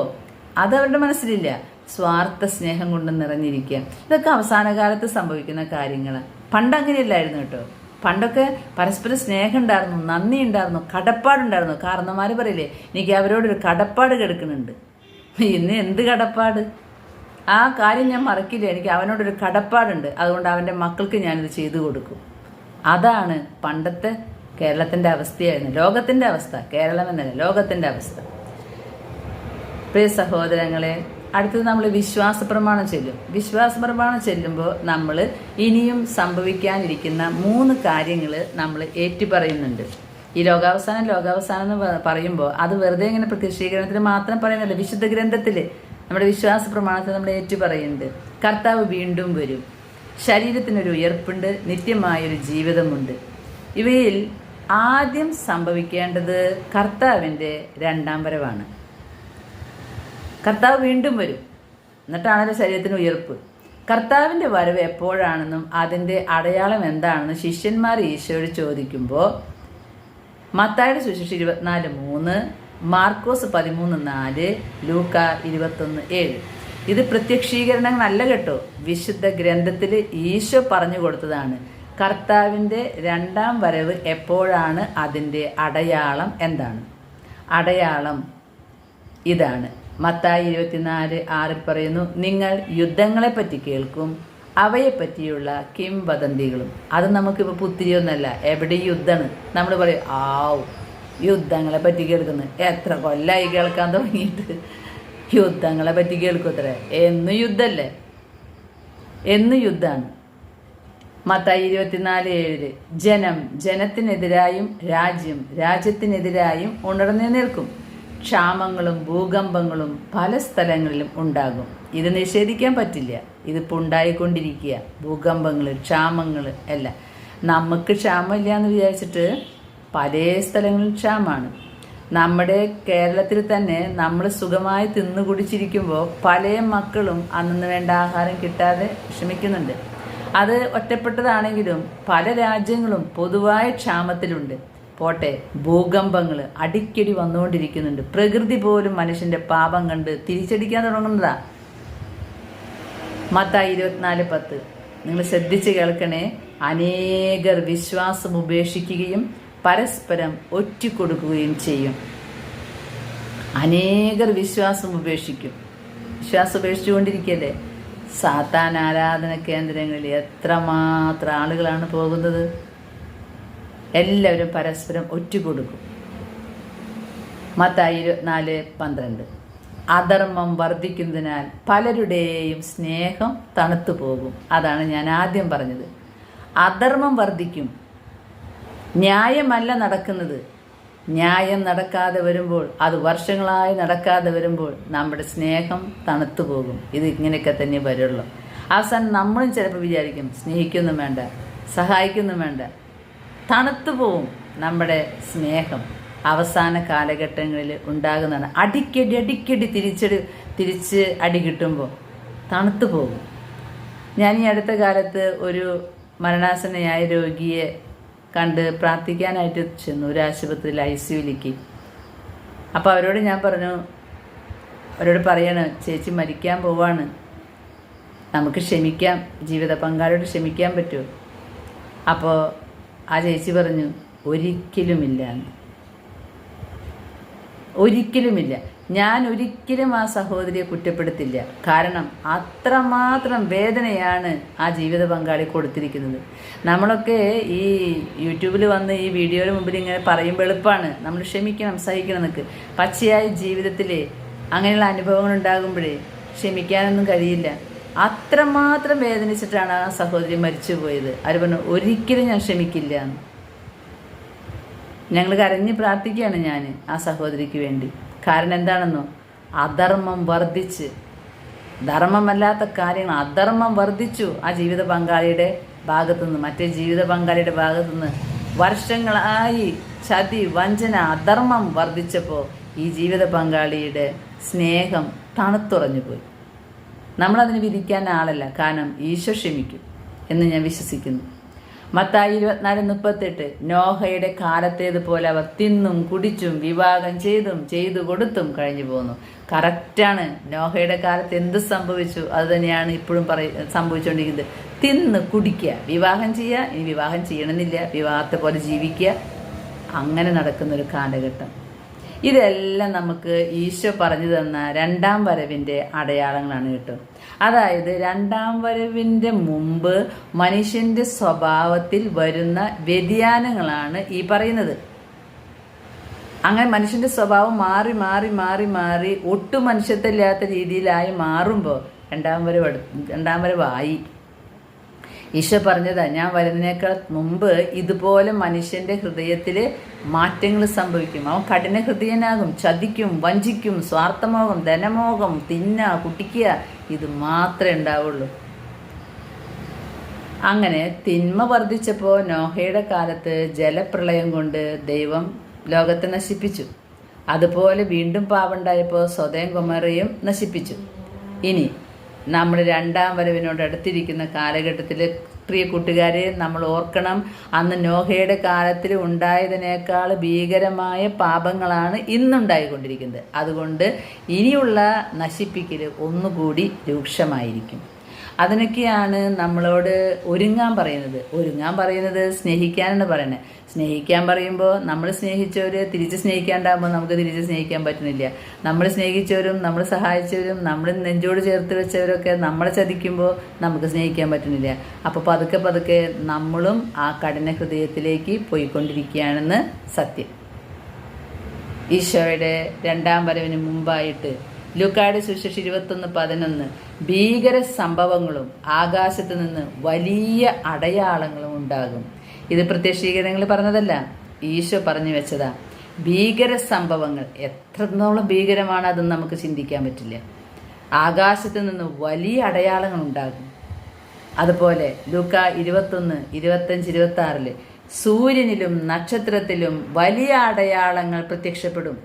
അതവരുടെ മനസ്സിലില്ല. സ്വാർത്ഥ സ്നേഹം കൊണ്ട് നിറഞ്ഞിരിക്കുക. ഇതൊക്കെ അവസാന കാലത്ത് സംഭവിക്കുന്ന കാര്യങ്ങളാണ്. പണ്ടങ്ങനെയല്ലായിരുന്നു കേട്ടോ. പണ്ടൊക്കെ പരസ്പര സ്നേഹം ഉണ്ടായിരുന്നു, നന്ദി ഉണ്ടായിരുന്നു, കടപ്പാടുണ്ടായിരുന്നു. കാരണന്മാർ പറയില്ലേ, എനിക്ക് അവരോടൊരു കടപ്പാട് കിടക്കുന്നുണ്ട്. ഇന്ന് എന്ത് കടപ്പാട്? ആ കാര്യം ഞാൻ മറക്കില്ല. എനിക്ക് അവനോടൊരു കടപ്പാടുണ്ട്, അതുകൊണ്ട് അവൻ്റെ മക്കൾക്ക് ഞാനിത് ചെയ്തു കൊടുക്കും. അതാണ് പണ്ടത്തെ കേരളത്തിൻ്റെ അവസ്ഥയായിരുന്നു. ലോകത്തിൻ്റെ അവസ്ഥ, കേരളം എന്നല്ല ലോകത്തിൻ്റെ അവസ്ഥ. പ്രിയ സഹോദരങ്ങളെ, അടുത്തത് നമ്മൾ വിശ്വാസ പ്രമാണം ചെല്ലും. വിശ്വാസ പ്രമാണം ചെല്ലുമ്പോൾ നമ്മൾ ഇനിയും സംഭവിക്കാനിരിക്കുന്ന 3 കാര്യങ്ങൾ നമ്മൾ ഏറ്റുപറയുന്നുണ്ട്. ഈ ലോകാവസാനം എന്ന് പറയുമ്പോൾ അത് വെറുതെ ഇങ്ങനെ പ്രത്യക്ഷീകരണത്തിന് മാത്രം പറയുന്നില്ല. വിശുദ്ധ ഗ്രന്ഥത്തിൽ നമ്മുടെ വിശ്വാസ പ്രമാണത്തിൽ നമ്മൾ ഏറ്റുപറയുന്നുണ്ട്. കർത്താവ് വീണ്ടും വരും, ശരീരത്തിനൊരു ഉയർപ്പുണ്ട്, നിത്യമായൊരു ജീവിതമുണ്ട്. ഇവയിൽ ആദ്യം സംഭവിക്കേണ്ടത് കർത്താവിൻ്റെ 2ാം വരവാണ്. കർത്താവ് വീണ്ടും വരും, എന്നിട്ടാണല്ലോ ശരീരത്തിന് ഉയർപ്പ്. കർത്താവിൻ്റെ വരവ് എപ്പോഴാണെന്നും അതിൻ്റെ അടയാളം എന്താണെന്നും ശിഷ്യന്മാർ ഈശോയോട് ചോദിക്കുമ്പോൾ മത്തായിയുടെ സുവിശേഷം 24:3, മാർക്കോസ് 13:4, ലൂക്ക 21:7. ഇത് പ്രത്യക്ഷീകരണങ്ങളല്ല കേട്ടോ, വിശുദ്ധ ഗ്രന്ഥത്തിൽ ഈശോ പറഞ്ഞു കൊടുത്തതാണ്. കർത്താവിൻ്റെ 2ാം വരവ് എപ്പോഴാണ്, അതിൻ്റെ അടയാളം എന്താണ്? അടയാളം ഇതാണ്. മത്തായി 24:6 പറയുന്നു, നിങ്ങൾ യുദ്ധങ്ങളെപ്പറ്റി കേൾക്കും, അവയെപ്പറ്റിയുള്ള കിംവദന്തികളും. അത് നമുക്കിപ്പോൾ പുത്തിരിയൊന്നല്ല, എവിടെ യുദ്ധമാണ്. നമ്മൾ പറയും, യുദ്ധങ്ങളെ പറ്റി കേൾക്കുന്നു. എത്ര കൊല്ലമായി കേൾക്കാൻ തുടങ്ങിയിട്ട്. യുദ്ധങ്ങളെ പറ്റി കേൾക്കും അത്ര. എന്നും യുദ്ധമല്ലേ, എന്നും യുദ്ധമാണ്. മത്തായി 24:7 ജനം ജനത്തിനെതിരായും രാജ്യം രാജ്യത്തിനെതിരായും ഉണർന്നു നിൽക്കും. ക്ഷാമങ്ങളും ഭൂകമ്പങ്ങളും പല സ്ഥലങ്ങളിലും ഉണ്ടാകും. ഇത് നിഷേധിക്കാൻ പറ്റില്ല. ഇതിപ്പോൾ ഉണ്ടായിക്കൊണ്ടിരിക്കുക. ഭൂകമ്പങ്ങൾ, ക്ഷാമങ്ങൾ എല്ലാം. നമുക്ക് ക്ഷാമമില്ല എന്ന് വിചാരിച്ചിട്ട് പല സ്ഥലങ്ങളിൽ ക്ഷാമമാണ്. നമ്മുടെ കേരളത്തിൽ തന്നെ നമ്മൾ സുഖമായി തിന്നുകുടിച്ചിരിക്കുമ്പോൾ പല മക്കളും അന്നു വേണ്ട ആഹാരം കിട്ടാതെ വിഷമിക്കുന്നുണ്ട്. അത് ഒറ്റപ്പെട്ടതാണെങ്കിലും പല രാജ്യങ്ങളും പൊതുവായ ക്ഷാമത്തിലുണ്ട്. പോട്ടെ, ഭൂകമ്പങ്ങൾ അടിക്കടി വന്നുകൊണ്ടിരിക്കുന്നുണ്ട്. പ്രകൃതി പോലും മനുഷ്യന്റെ പാപം കണ്ട് തിരിച്ചടിക്കാൻ തുടങ്ങുന്നതാ. മത്തായി 24:10 നിങ്ങൾ ശ്രദ്ധിച്ച് കേൾക്കണേ. അനേകർ വിശ്വാസം ഉപേക്ഷിക്കുകയും പരസ്പരം ഒറ്റിക്കൊടുക്കുകയും ചെയ്യും. അനേകർ വിശ്വാസം ഉപേക്ഷിക്കും. വിശ്വാസം ഉപേക്ഷിച്ചുകൊണ്ടിരിക്കല്ലേ. സാത്താൻ ആരാധന കേന്ദ്രങ്ങളിൽ എത്രമാത്രം ആളുകളാണ് പോകുന്നത്. എല്ലാവരും പരസ്പരം ഒറ്റുകൊടുക്കും. മത്തായി 24:12 അധർമ്മം വർദ്ധിക്കുന്നതിനാൽ പലരുടെയും സ്നേഹം തണുത്തു പോകും. അതാണ് ഞാൻ ആദ്യം പറഞ്ഞത്. അധർമ്മം വർദ്ധിക്കും. ന്യായമല്ല നടക്കുന്നത്. ന്യായം നടക്കാതെ വരുമ്പോൾ, അത് വർഷങ്ങളായി നടക്കാതെ വരുമ്പോൾ നമ്മുടെ സ്നേഹം തണുത്തു പോകും. ഇത് ഇങ്ങനെയൊക്കെ തന്നെ വരുള്ളൂ. അവസാനം നമ്മളും ചിലപ്പോൾ വിചാരിക്കും സ്നേഹിക്കൊന്നും വേണ്ട, സഹായിക്കൊന്നും വേണ്ട. തണുത്തു പോവും നമ്മുടെ സ്നേഹം. അവസാന കാലഘട്ടങ്ങളിൽ ഉണ്ടാകുന്നതാണ്. അടിക്കടി തിരിച്ച് അടി കിട്ടുമ്പോൾ തണുത്തു പോകും. ഞാൻ ഈ അടുത്ത കാലത്ത് ഒരു മരണാസന്നയായ രോഗിയെ കണ്ട് പ്രാർത്ഥിക്കാനായിട്ട് ചെന്നു ഒരു ആശുപത്രിയിൽ ICUയിലേക്ക്. അപ്പോൾ അവരോട് ഞാൻ പറഞ്ഞു, അവരോട് പറയണം, ചേച്ചി മരിക്കാൻ പോവാണ്, നമുക്ക് ക്ഷമിക്കാം, ജീവിത പങ്കാളിയോട് ക്ഷമിക്കാൻ പറ്റുമോ? അപ്പോൾ ആ ചേച്ചി പറഞ്ഞു, ഒരിക്കലുമില്ല, ഒരിക്കലുമില്ല. ഞാൻ ഒരിക്കലും ആ സഹോദരിയെ കുറ്റപ്പെടുത്തില്ല. കാരണം അത്രമാത്രം വേദനയാണ് ആ ജീവിത പങ്കാളി കൊടുത്തിരിക്കുന്നത്. നമ്മളൊക്കെ ഈ യൂട്യൂബിൽ വന്ന് ഈ വീഡിയോയുടെ മുമ്പിൽ ഇങ്ങനെ പറയുമ്പോൾ എളുപ്പമാണ്, നമ്മൾ ക്ഷമിക്കണം, സഹിക്കണം എന്നൊക്കെ. പച്ചയായ ജീവിതത്തിൽ അങ്ങനെയുള്ള അനുഭവങ്ങൾ ഉണ്ടാകുമ്പോഴേ ക്ഷമിക്കാനൊന്നും കഴിയില്ല. അത്രമാത്രം വേദനിച്ചിട്ടാണ് ആ സഹോദരി മരിച്ചു പോയത്. അവർ പറഞ്ഞു, ഒരിക്കലും ഞാൻ ക്ഷമിക്കില്ല എന്ന്. ഞങ്ങൾ കരഞ്ഞ് പ്രാർത്ഥിക്കുകയാണ് ഞാൻ ആ സഹോദരിക്ക് വേണ്ടി. കാരണം എന്താണെന്നോ, അധർമ്മം വർദ്ധിച്ച്, ധർമ്മമല്ലാത്ത കാര്യങ്ങൾ അധർമ്മം വർദ്ധിച്ചു ആ ജീവിത പങ്കാളിയുടെ ഭാഗത്തുനിന്ന്. മറ്റേ ജീവിത പങ്കാളിയുടെ ഭാഗത്തുനിന്ന് വർഷങ്ങളായി ചതി, വഞ്ചന, അധർമ്മം വർദ്ധിച്ചപ്പോൾ ഈ ജീവിത പങ്കാളിയുടെ സ്നേഹം തണുത്തുറഞ്ഞു പോയി. നമ്മളതിന് വിധിക്കാൻ ആളല്ല. കാരണം ഈശോ ക്ഷമിക്കും എന്ന് ഞാൻ വിശ്വസിക്കുന്നു. മത്തായി 24:38 നോഹയുടെ കാലത്തേതുപോലെ അവർ തിന്നും കുടിച്ചും വിവാഹം ചെയ്തു കൊടുത്തും കഴിഞ്ഞു പോകുന്നു. കറക്റ്റാണ്. നോഹയുടെ കാലത്ത് എന്ത് സംഭവിച്ചു അത് തന്നെയാണ് ഇപ്പോഴും സംഭവിച്ചുകൊണ്ടിരിക്കുന്നത്. തിന്ന് കുടിക്കുക, വിവാഹം ചെയ്യുക, ഇനി വിവാഹം ചെയ്യണമെന്നില്ല, വിവാഹത്തെ പോലെ ജീവിക്കുക, അങ്ങനെ നടക്കുന്നൊരു കാലഘട്ടം. ഇതെല്ലാം നമുക്ക് ഈശോ പറഞ്ഞു തന്ന രണ്ടാം വരവിൻ്റെ അടയാളങ്ങളാണ് കേട്ടോ. അതായത് രണ്ടാം വരവിൻ്റെ മുമ്പ് മനുഷ്യൻ്റെ സ്വഭാവത്തിൽ വരുന്ന വ്യതിയാനങ്ങളാണ് ഈ പറയുന്നത്. അങ്ങനെ മനുഷ്യൻ്റെ സ്വഭാവം മാറി ഒട്ടും മനുഷ്യത്വമില്ലാത്ത രീതിയിലായി മാറുമ്പോൾ രണ്ടാം വരവായി. ഈശോ പറഞ്ഞതാ, ഞാൻ വരുന്നതിനേക്കാൾ മുമ്പ് ഇതുപോലെ മനുഷ്യന്റെ ഹൃദയത്തിൽ മാറ്റങ്ങൾ സംഭവിക്കും. അവൻ കഠിന ഹൃദയനാകും, ചതിക്കും, വഞ്ചിക്കും, സ്വാർത്ഥമോഹം, ധനമോഹം, കുട്ടിക്കുക, ഇത് മാത്രമേ ഉണ്ടാവുള്ളൂ. അങ്ങനെ തിന്മ വർദ്ധിച്ചപ്പോൾ നോഹയുടെ കാലത്ത് ജലപ്രളയം കൊണ്ട് ദൈവം ലോകത്തെ നശിപ്പിച്ചു. അതുപോലെ വീണ്ടും പാപമുണ്ടായപ്പോൾ സൊദോം ഗൊമോറയും നശിപ്പിച്ചു. ഇനി നമ്മൾ രണ്ടാം വരവിനോട് അടുത്തിരിക്കുന്ന കാലഘട്ടത്തിൽ പ്രിയ കൂട്ടുകാരെ നമ്മൾ ഓർക്കണം, അന്ന് നോഹയുടെ കാലത്തിൽ ഉണ്ടായതിനേക്കാൾ ഭീകരമായ പാപങ്ങളാണ് ഇന്നുണ്ടായിക്കൊണ്ടിരിക്കുന്നത്. അതുകൊണ്ട് ഇനിയുള്ള നശിപ്പിക്കൽ ഒന്നുകൂടി രൂക്ഷമായിരിക്കും. അതിനൊക്കെയാണ് നമ്മളോട് ഒരുങ്ങാൻ പറയുന്നത്. സ്നേഹിക്കാനാണ് പറയുന്നത്. സ്നേഹിക്കാൻ പറയുമ്പോൾ നമ്മൾ സ്നേഹിച്ചവർ തിരിച്ച് സ്നേഹിക്കാണ്ടാകുമ്പോൾ നമുക്ക് തിരിച്ച് സ്നേഹിക്കാൻ പറ്റുന്നില്ല. നമ്മൾ സ്നേഹിച്ചവരും നമ്മൾ സഹായിച്ചവരും നമ്മൾ നെഞ്ചോട് ചേർത്ത് വെച്ചവരൊക്കെ നമ്മളെ ചതിക്കുമ്പോൾ നമുക്ക് സ്നേഹിക്കാൻ പറ്റുന്നില്ല. അപ്പോൾ പതുക്കെ നമ്മളും ആ കഠിന ഹൃദയത്തിലേക്ക് പോയിക്കൊണ്ടിരിക്കുകയാണെന്ന് സത്യം. ഈശോയുടെ രണ്ടാം വരവിന് മുമ്പായിട്ട് ലൂക്കായുടെ സുവിശേഷം 21:11 ഭീകര സംഭവങ്ങളും ആകാശത്ത് നിന്ന് വലിയ അടയാളങ്ങളും ഉണ്ടാകും. ഇത് പ്രത്യക്ഷീകരണങ്ങൾ പറഞ്ഞതല്ല, ഈശോ പറഞ്ഞു വെച്ചതാ. ഭീകര സംഭവങ്ങൾ എത്രത്തോളം ഭീകരമാണ് അതെന്ന് നമുക്ക് ചിന്തിക്കാൻ പറ്റില്ല. ആകാശത്ത് നിന്ന് വലിയ അടയാളങ്ങൾ ഉണ്ടാകും. അതുപോലെ ലൂക്ക 21, 25, 26 സൂര്യനിലും നക്ഷത്രത്തിലും വലിയ അടയാളങ്ങൾ പ്രത്യക്ഷപ്പെടും.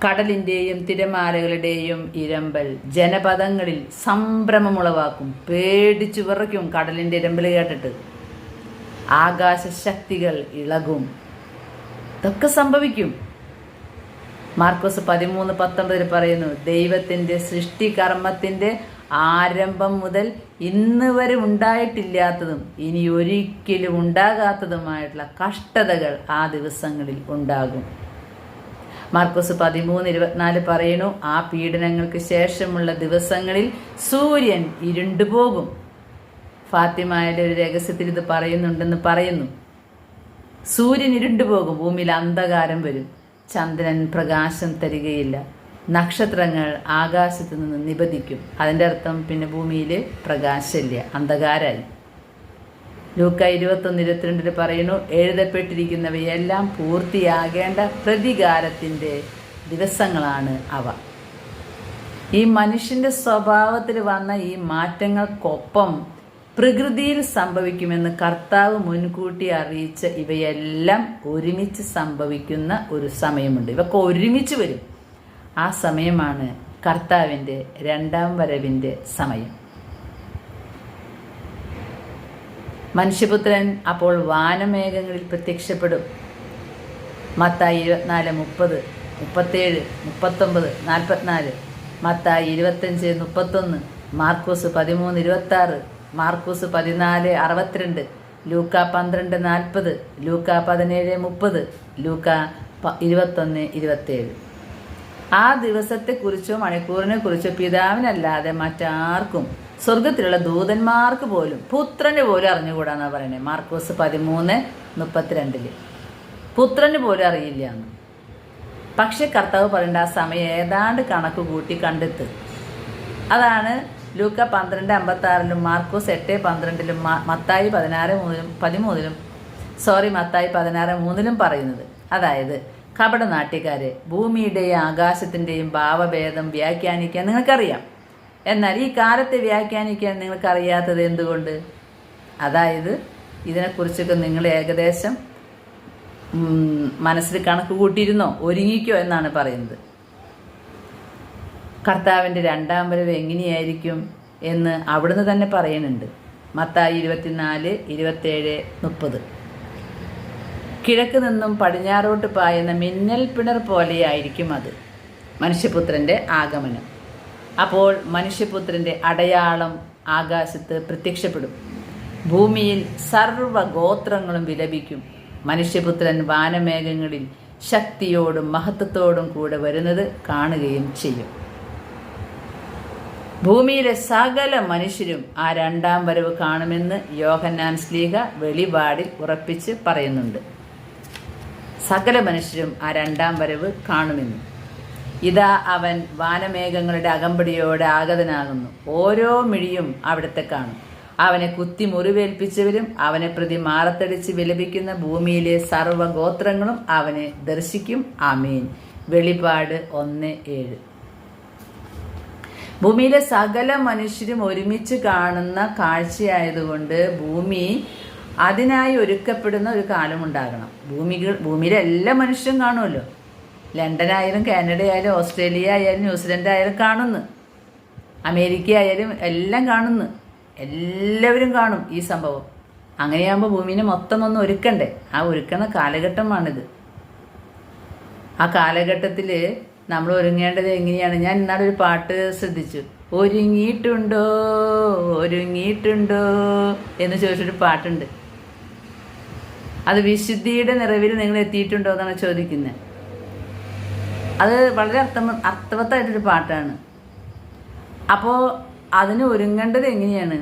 കടലിൻ്റെയും തിരമാലകളുടെയും ഇരമ്പൽ ജനപദങ്ങളിൽ സംഭ്രമമുളവാക്കും. പേടിച്ചു വിറയ്ക്കും കടലിൻ്റെ ഇരമ്പൽ കേട്ടിട്ട്. ആകാശശക്തികൾ ഇളകും. ഇതൊക്കെ സംഭവിക്കും. മാർക്കോസ് 13:19 പറയുന്നു, ദൈവത്തിൻ്റെ സൃഷ്ടികർമ്മത്തിൻ്റെ ആരംഭം മുതൽ ഇന്ന് വരെ ഉണ്ടായിട്ടില്ലാത്തതും ഇനി ഒരിക്കലും ഉണ്ടാകാത്തതുമായിട്ടുള്ള കഷ്ടതകൾ ആ ദിവസങ്ങളിൽ ഉണ്ടാകും. മാർക്കോസ് 13:24 പറയുന്നു, ആ പീഡനങ്ങൾക്ക് ശേഷമുള്ള ദിവസങ്ങളിൽ സൂര്യൻ ഇരുണ്ടുപോകും. ഫാത്തിമയുടെ ഒരു രഹസ്യത്തിൽ ഇത് പറയുന്നുണ്ടെന്ന് പറയുന്നു. സൂര്യൻ ഇരുണ്ടുപോകും, ഭൂമിയിൽ അന്ധകാരം വരും, ചന്ദ്രൻ പ്രകാശം തരികയില്ല, നക്ഷത്രങ്ങൾ ആകാശത്ത് നിന്ന് നിപതിക്കും. അതിൻ്റെ അർത്ഥം പിന്നെ ഭൂമിയിൽ പ്രകാശമില്ല, അന്ധകാരമായി. ലൂക്ക 21:22 പറയുന്നു, എഴുതപ്പെട്ടിരിക്കുന്നവയെല്ലാം പൂർത്തിയാകേണ്ട പ്രതികാരത്തിൻ്റെ ദിവസങ്ങളാണ് അവ. ഈ മനുഷ്യൻ്റെ സ്വഭാവത്തിൽ വന്ന ഈ മാറ്റങ്ങൾക്കൊപ്പം പ്രകൃതിയിൽ സംഭവിക്കുമെന്ന് കർത്താവ് മുൻകൂട്ടി അറിയിച്ച ഇവയെല്ലാം ഒരുമിച്ച് സംഭവിക്കുന്ന ഒരു സമയമുണ്ട്. ഇവയൊക്കെ ഒരുമിച്ച് വരും. ആ സമയമാണ് കർത്താവിൻ്റെ രണ്ടാം വരവിൻ്റെ സമയം. മനുഷ്യപുത്രൻ അപ്പോൾ വാനമേഘങ്ങളിൽ പ്രത്യക്ഷപ്പെടും. മത്തായി 24:30, 37, 39, 44, മത്തായി 25:31, മാർക്കോസ് 13:26, മാർക്കോസ് 14:62, ലൂക്ക 12:40, ലൂക്ക 17:30, ലൂക്ക 21:27. ആ ദിവസത്തെക്കുറിച്ചോ മണിക്കൂറിനെ കുറിച്ചോ പിതാവിനല്ലാതെ മറ്റാർക്കും, സ്വർഗത്തിലുള്ള ദൂതന്മാർക്ക് പോലും, പുത്രന് പോലും അറിഞ്ഞുകൂടാന്നാ പറയണേ. മാർക്കോസ് 13:32 പുത്രന് പോലും അറിയില്ല എന്ന്. പക്ഷെ കർത്താവ് പറയേണ്ട ആ സമയം ഏതാണ്ട് കണക്ക് കൂട്ടി കണ്ടെത്ത്. അതാണ് ലൂക്ക 12:56, മാർക്കോസ് 8:12, മത്തായി 16:3 പറയുന്നത്. അതായത് കപടനാട്യക്കാരെ ഭൂമിയുടെയും ആകാശത്തിൻ്റെയും ഭാവഭേദം വ്യാഖ്യാനിക്കാൻ നിങ്ങൾക്കറിയാം. എന്നാൽ ഈ കാലത്തെ വ്യാഖ്യാനിക്കാൻ നിങ്ങൾക്കറിയാത്തത് എന്തുകൊണ്ട്? അതായത് ഇതിനെക്കുറിച്ചൊക്കെ നിങ്ങൾ ഏകദേശം മനസ്സിൽ കണക്ക് കൂട്ടിയിരുന്നോ, ഒരുങ്ങിക്കോ എന്നാണ് പറയുന്നത്. കർത്താവിൻ്റെ രണ്ടാം വരവ് എങ്ങനെയായിരിക്കും എന്ന് അവിടുന്ന് തന്നെ പറയുന്നുണ്ട്. മത്തായി 24, 27, 30 കിഴക്ക് നിന്നും പടിഞ്ഞാറോട്ട് പായുന്ന മിന്നൽ പിണർ പോലെയായിരിക്കും അത്, മനുഷ്യപുത്രൻ്റെ ആഗമനം. അപ്പോൾ മനുഷ്യപുത്രൻ്റെ അടയാളം ആകാശത്ത് പ്രത്യക്ഷപ്പെടും. ഭൂമിയിൽ സർവ്വഗോത്രങ്ങളും വിലപിക്കും. മനുഷ്യപുത്രൻ വാനമേഘങ്ങളിൽ ശക്തിയോടും മഹത്വത്തോടും കൂടെ വരുന്നത് കാണുകയും ചെയ്യും. ഭൂമിയിലെ സകല മനുഷ്യരും ആ രണ്ടാം വരവ് കാണുമെന്ന് യോഹന്നാൻ ശ്ലീഹ വെളിപാടിൽ ഉറപ്പിച്ച് പറയുന്നുണ്ട്. സകല മനുഷ്യരും ആ രണ്ടാം വരവ് കാണുമെന്ന്. ഇതാ അവൻ വാനമേഘങ്ങളുടെ അകമ്പടിയോടെ ആഗതനാകുന്നു. ഓരോ മിഴിയും അവിടുത്തെ കാണും. അവനെ കുത്തി മുറിവേൽപ്പിച്ചവരും അവനെ പ്രതി മാറത്തടിച്ച് വിലപിക്കുന്ന ഭൂമിയിലെ സർവ്വഗോത്രങ്ങളും അവനെ ദർശിക്കും. ആമീൻ. വെളിപാട് 1:7. ഭൂമിയിലെ സകല മനുഷ്യരും ഒരുമിച്ച് കാണുന്ന കാഴ്ചയായതുകൊണ്ട് ഭൂമി അതിനായി ഒരുക്കപ്പെടുന്ന ഒരു കാലമുണ്ടാകണം. ഭൂമിയിലെ എല്ലാ മനുഷ്യരും കാണുമല്ലോ. ലണ്ടൻ ആയാലും കാനഡ ആയാലും ഓസ്ട്രേലിയ ആയാലും ന്യൂസിലൻഡ് ആയാലും കാണുന്നു, അമേരിക്ക ആയാലും എല്ലാം കാണുന്നു. എല്ലാവരും കാണും ഈ സംഭവം. അങ്ങനെയാകുമ്പോൾ ഭൂമിനെ മൊത്തം ഒന്ന് ഒരുക്കണ്ടേ? ആ ഒരുക്കുന്ന കാലഘട്ടമാണിത്. ആ കാലഘട്ടത്തിൽ നമ്മൾ ഒരുങ്ങേണ്ടത് എങ്ങനെയാണ്? ഞാൻ ഇന്നാളൊരു പാട്ട് ശ്രദ്ധിച്ചു. ഒരുങ്ങിയിട്ടുണ്ടോ ഒരുങ്ങിയിട്ടുണ്ടോ എന്ന് ചോദിച്ചൊരു പാട്ടുണ്ട്. അത് വിശുദ്ധിയുടെ നിറവിൽ നിങ്ങൾ എത്തിയിട്ടുണ്ടോ എന്നാണ് ചോദിക്കുന്നത്. അത് വളരെ അർത്ഥവത്തായിട്ടൊരു പാട്ടാണ്. അപ്പോൾ അതിന് ഒരുങ്ങേണ്ടത് എങ്ങനെയാണ്?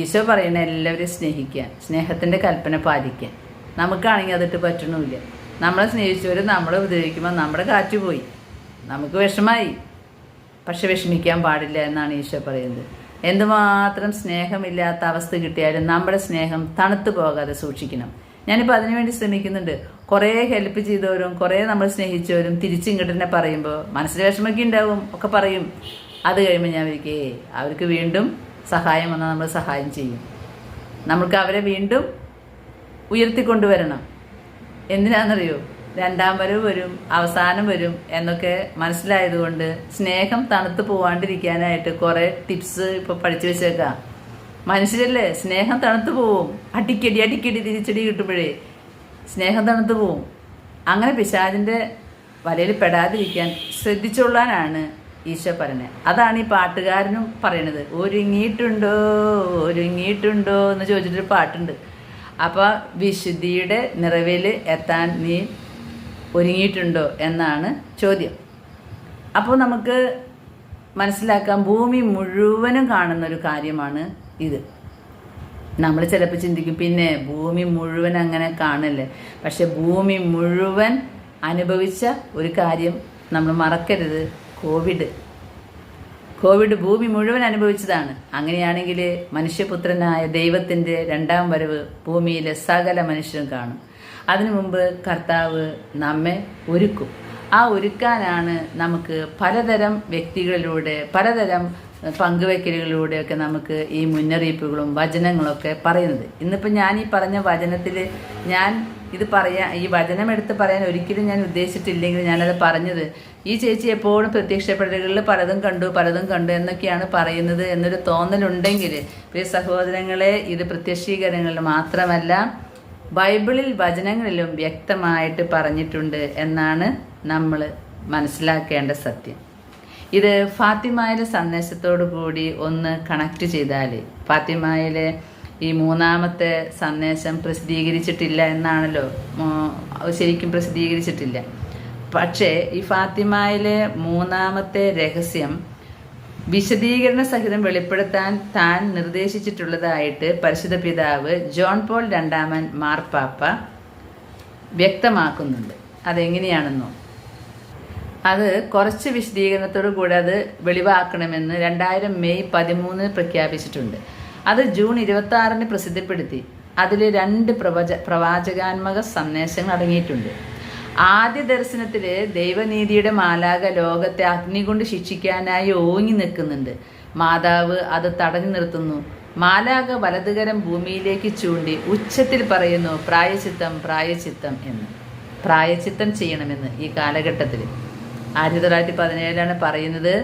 ഈശോ പറയുന്ന എല്ലാവരും സ്നേഹിക്കാൻ, സ്നേഹത്തിൻ്റെ കൽപ്പന പാലിക്കാൻ. നമുക്കാണെങ്കിൽ അതിട്ട് പറ്റണമില്ല. നമ്മളെ സ്നേഹിച്ചവർ നമ്മളെ ഉപദ്രവിക്കുമ്പോൾ നമ്മുടെ കാറ്റ് പോയി, നമുക്ക് വിഷമായി. പക്ഷെ വിഷമിക്കാൻ പാടില്ല എന്നാണ് ഈശോ പറയുന്നത്. എന്തുമാത്രം സ്നേഹമില്ലാത്ത അവസ്ഥ കിട്ടിയാലും നമ്മുടെ സ്നേഹം തണുത്തു പോകാതെ സൂക്ഷിക്കണം. ഞാനിപ്പോൾ അതിനുവേണ്ടി ശ്രമിക്കുന്നുണ്ട്. കുറേ ഹെൽപ്പ് ചെയ്തവരും കുറേ നമ്മൾ സ്നേഹിച്ചവരും തിരിച്ചിങ്ങോട്ട് തന്നെ പറയുമ്പോൾ മനസ്സിൽ വിഷമമൊക്കെ ഉണ്ടാവും, ഒക്കെ പറയും. അത് കഴിയുമ്പോൾ ഞാൻ അവർക്ക് വീണ്ടും സഹായം വന്നാൽ നമ്മൾ സഹായം ചെയ്യും. നമുക്ക് അവരെ വീണ്ടും ഉയർത്തിക്കൊണ്ടുവരണം. എന്തിനാണെന്നറിയോ? രണ്ടാം വരവ് വരും, അവസാനം വരും എന്നൊക്കെ മനസ്സിലായതുകൊണ്ട് സ്നേഹം തണുത്ത് പോവാണ്ടിരിക്കാനായിട്ട് കുറേ ടിപ്സ് ഇപ്പോൾ പഠിച്ചു വെച്ചേക്കാം. മനുഷ്യരല്ലേ, സ്നേഹം തണുത്ത് പോവും. അടിക്കടി തിരിച്ചടി കിട്ടുമ്പോഴേ സ്നേഹം തണുത്ത് പോവും. അങ്ങനെ പിശാചിൻ്റെ വലയിൽ പെടാതിരിക്കാൻ ശ്രദ്ധിച്ചുകൊള്ളാനാണ് ഈശോ പറയുന്നത്. അതാണ് ഈ പാട്ടുകാരനും പറയണത്. ഒരുങ്ങിയിട്ടുണ്ടോ എന്ന് ചോദിച്ചിട്ടൊരു പാട്ടുണ്ട്. അപ്പോൾ വിശുദ്ധിയുടെ നിറവിൽ എത്താൻ നീ ഒരുങ്ങിയിട്ടുണ്ടോ എന്നാണ് ചോദ്യം. അപ്പോൾ നമുക്ക് മനസ്സിലാക്കാം, ഭൂമി മുഴുവനും കാണുന്നൊരു കാര്യമാണ് ഇത്. നമ്മൾ ചിലപ്പോൾ ചിന്തിക്കും, പിന്നെ ഭൂമി മുഴുവൻ അങ്ങനെ കാണില്ലേ? പക്ഷെ ഭൂമി മുഴുവൻ അനുഭവിച്ച ഒരു കാര്യം നമ്മൾ മറക്കരുത്. കോവിഡ് ഭൂമി മുഴുവൻ അനുഭവിച്ചതാണ്. അങ്ങനെയാണെങ്കിൽ മനുഷ്യപുത്രനായ ദൈവത്തിൻ്റെ രണ്ടാം വരവ് ഭൂമിയിലെ സകല മനുഷ്യരും കാണും. അതിനു മുമ്പ് കർത്താവ് നമ്മെ ഒരുക്കും. ആ ഒരുക്കാനാണ് നമുക്ക് പലതരം വ്യക്തികളിലൂടെ പലതരം പങ്കുവയ്ക്കലുകളിലൂടെയൊക്കെ നമുക്ക് ഈ മുന്നറിയിപ്പുകളും വചനങ്ങളൊക്കെ പറയുന്നത്. ഇന്നിപ്പോൾ ഞാൻ ഈ പറഞ്ഞ വചനത്തിൽ ഞാൻ ഇത് ഈ വചനം എടുത്ത് പറയാൻ ഒരിക്കലും ഞാൻ ഉദ്ദേശിച്ചിട്ടില്ലെങ്കിൽ ഞാനത് പറഞ്ഞത്, ഈ ചേച്ചി എപ്പോഴും പ്രത്യക്ഷപ്പെടലുകളിൽ പലതും കണ്ടു എന്നൊക്കെയാണ് പറയുന്നത് എന്നൊരു തോന്നലുണ്ടെങ്കിൽ, പ്രിയ സഹോദരങ്ങളെ, ഇത് പ്രത്യക്ഷീകരണങ്ങളിൽ മാത്രമല്ല ബൈബിളിൽ വചനങ്ങളിലും വ്യക്തമായിട്ട് പറഞ്ഞിട്ടുണ്ട് എന്നാണ് നമ്മൾ മനസ്സിലാക്കേണ്ട സത്യം. ഇത് ഫാത്തിമയിലെ സന്ദേശത്തോടു കൂടി ഒന്ന് കണക്ട് ചെയ്താൽ, ഫാത്തിമയിലെ ഈ മൂന്നാമത്തെ സന്ദേശം പ്രസിദ്ധീകരിച്ചിട്ടില്ല എന്നാണല്ലോ, ശരിക്കും പ്രസിദ്ധീകരിച്ചിട്ടില്ല. പക്ഷേ ഈ ഫാത്തിമയിലെ മൂന്നാമത്തെ രഹസ്യം വിശദീകരണ സഹിതം വെളിപ്പെടുത്താൻ താൻ നിർദ്ദേശിച്ചിട്ടുള്ളതായിട്ട് പരിശുദ്ധ പിതാവ് ജോൺ പോൾ രണ്ടാമൻ മാർപ്പാപ്പ വ്യക്തമാക്കുന്നുണ്ട്. അതെങ്ങനെയാണെന്നോ, അത് കുറച്ച് വിശദീകരണത്തോടു കൂടെ അത് വെളിവാക്കണമെന്ന് 2000 മെയ് 13 പ്രഖ്യാപിച്ചിട്ടുണ്ട്. അത് ജൂൺ 26 പ്രസിദ്ധപ്പെടുത്തി. അതിൽ 2 പ്രവാചകാത്മക സന്ദേശങ്ങൾ അടങ്ങിയിട്ടുണ്ട്. ആദ്യ ദർശനത്തിൽ ദൈവനീതിയുടെ മാലാക ലോകത്തെ അഗ്നി കൊണ്ട് ശിക്ഷിക്കാനായി ഓങ്ങി നിൽക്കുന്നുണ്ട്. മാതാവ് അത് തടഞ്ഞു നിർത്തുന്നു. മാലാക വലതുകരം ഭൂമിയിലേക്ക് ചൂണ്ടി ഉച്ചത്തിൽ പറയുന്നു, പ്രായച്ചിത്തം എന്ന്. പ്രായച്ചിത്തം ചെയ്യണമെന്ന് ഈ കാലഘട്ടത്തിൽ 1917 പറയുന്നത്.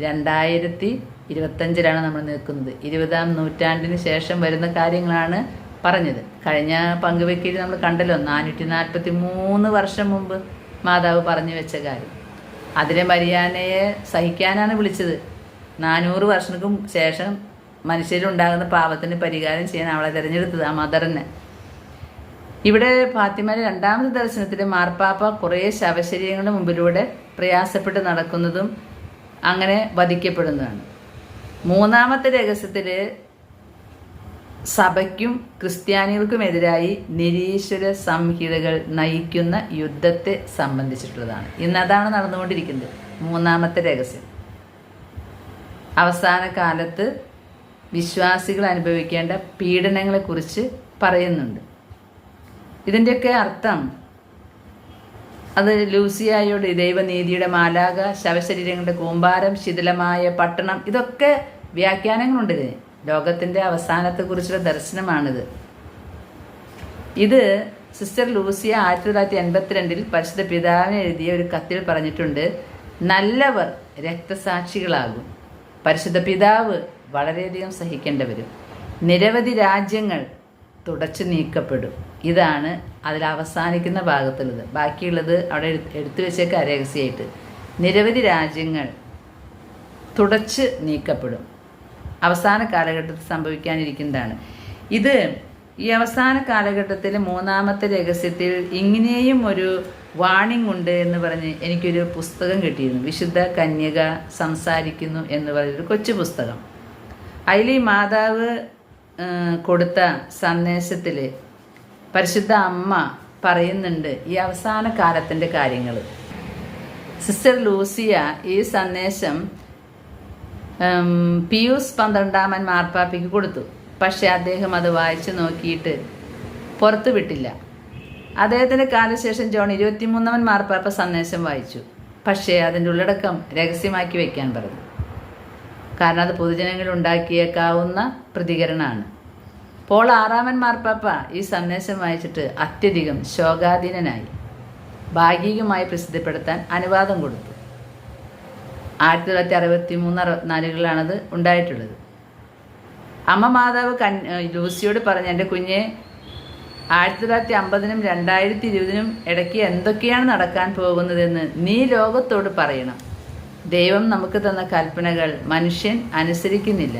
2025 നമ്മൾ നിൽക്കുന്നത്. 20ാം നൂറ്റാണ്ടിന് ശേഷം വരുന്ന കാര്യങ്ങളാണ് പറഞ്ഞത്. കഴിഞ്ഞ പങ്കുവെക്കൽ നമ്മൾ കണ്ടല്ലോ, 443 വർഷം മുമ്പ് മാതാവ് പറഞ്ഞു വെച്ച കാര്യം. അതിലെ മരിയാനയെ സഹിക്കാനാണ് വിളിച്ചത്. 400 വർഷങ്ങൾക്കും ശേഷം മനുഷ്യരുണ്ടാകുന്ന പാപത്തിന് പരിഹാരം ചെയ്യാൻ അവളെ തിരഞ്ഞെടുത്തത്, ആ മദറിനെ. ഇവിടെ ഫാത്തിമയുടെ 2ാമത്തെ ദർശനത്തിൽ മാർപ്പാപ്പ കുറേ ശവശരീരങ്ങളുടെ മുമ്പിലൂടെ പ്രയാസപ്പെട്ട് നടക്കുന്നതും അങ്ങനെ വധിക്കപ്പെടുന്നതാണ്. 3ാമത്തെ രഹസ്യത്തിൽ സഭയ്ക്കും ക്രിസ്ത്യാനികൾക്കുമെതിരായി നിരീശ്വര സംഹിതകൾ നയിക്കുന്ന യുദ്ധത്തെ സംബന്ധിച്ചിട്ടുള്ളതാണ്. ഇന്നതാണ് നടന്നുകൊണ്ടിരിക്കുന്നത്. 3ാമത്തെ രഹസ്യം അവസാന കാലത്ത് വിശ്വാസികൾ അനുഭവിക്കേണ്ട പീഡനങ്ങളെക്കുറിച്ച് പറയുന്നുണ്ട്. ഇതിൻ്റെയൊക്കെ അർത്ഥം, അത് ലൂസിയായോട് ദൈവനീതിയുടെ മാലാക, ശവശരീരങ്ങളുടെ കൂമ്പാരം, ശിഥിലമായ പട്ടണം, ഇതൊക്കെ വ്യാഖ്യാനങ്ങളുണ്ട് ഇതിന്. ലോകത്തിൻ്റെ അവസാനത്തെക്കുറിച്ചുള്ള ദർശനമാണിത്. ഇത് സിസ്റ്റർ ലൂസിയ 1982 പരിശുദ്ധ പിതാവിന് എഴുതിയ ഒരു കത്തിൽ പറഞ്ഞിട്ടുണ്ട്. നല്ലവർ രക്തസാക്ഷികളാകും, പരിശുദ്ധ പിതാവ് വളരെയധികം സഹിക്കേണ്ടി വരും, നിരവധി രാജ്യങ്ങൾ തുടച്ചു നീക്കപ്പെടും. ഇതാണ് അതിൽ അവസാനിക്കുന്ന ഭാഗത്തുള്ളത്. ബാക്കിയുള്ളത് അവിടെ എടുത്തു വെച്ചേക്കാം രഹസ്യമായിട്ട്. നിരവധി രാജ്യങ്ങൾ തുടച്ച് നീക്കപ്പെടും. അവസാന കാലഘട്ടത്തിൽ സംഭവിക്കാനിരിക്കുന്നതാണ് ഇത്. ഈ അവസാന കാലഘട്ടത്തിൽ 3ാമത്തെ രഹസ്യത്തിൽ ഇങ്ങനെയും ഒരു വാണിംഗ് ഉണ്ട് എന്ന് പറഞ്ഞ് എനിക്കൊരു പുസ്തകം കിട്ടിയിരുന്നു. വിശുദ്ധ കന്യക സംസാരിക്കുന്നു എന്ന് പറഞ്ഞൊരു കൊച്ചു പുസ്തകം. അതിൽ ഈ മാതാവ് കൊടുത്ത സന്ദേശത്തിൽ പരിശുദ്ധ അമ്മ പറയുന്നുണ്ട് ഈ അവസാന കാലത്തിൻ്റെ കാര്യങ്ങൾ. സിസ്റ്റർ ലൂസിയ ഈ സന്ദേശം പിയൂസ് 12 മാർപ്പാപ്പയ്ക്ക് കൊടുത്തു. പക്ഷേ അദ്ദേഹം അത് വായിച്ചു നോക്കിയിട്ട് പുറത്തു വിട്ടില്ല. അദ്ദേഹത്തിൻ്റെ കാലശേഷം ജോൺ 23 മാർപ്പാപ്പ സന്ദേശം വായിച്ചു. പക്ഷേ അതിൻ്റെ ഉള്ളടക്കം രഹസ്യമാക്കി വയ്ക്കാൻ പറഞ്ഞു. കാരണം അത് പൊതുജനങ്ങൾ ഉണ്ടാക്കിയേക്കാവുന്ന പ്രതികരണമാണ്. പോൾ 6 മാർപ്പാപ്പ ഈ സന്ദേശം വായിച്ചിട്ട് അത്യധികം ശോകാധീനനായി. ഭാഗികമായി പ്രസിദ്ധപ്പെടുത്താൻ അനുവാദം കൊടുത്തു. 1963-64 ഉണ്ടായിട്ടുള്ളത്. അമ്മ മാതാവ് ലൂസിയോട് പറഞ്ഞു, എൻ്റെ കുഞ്ഞെ, 1950-നും 2020-നും ഇടയ്ക്ക് എന്തൊക്കെയാണ് നടക്കാൻ പോകുന്നതെന്ന് നീ ലോകത്തോട് പറയണം. ദൈവം നമുക്ക് തന്ന കൽപ്പനകൾ മനുഷ്യൻ അനുസരിക്കുന്നില്ല.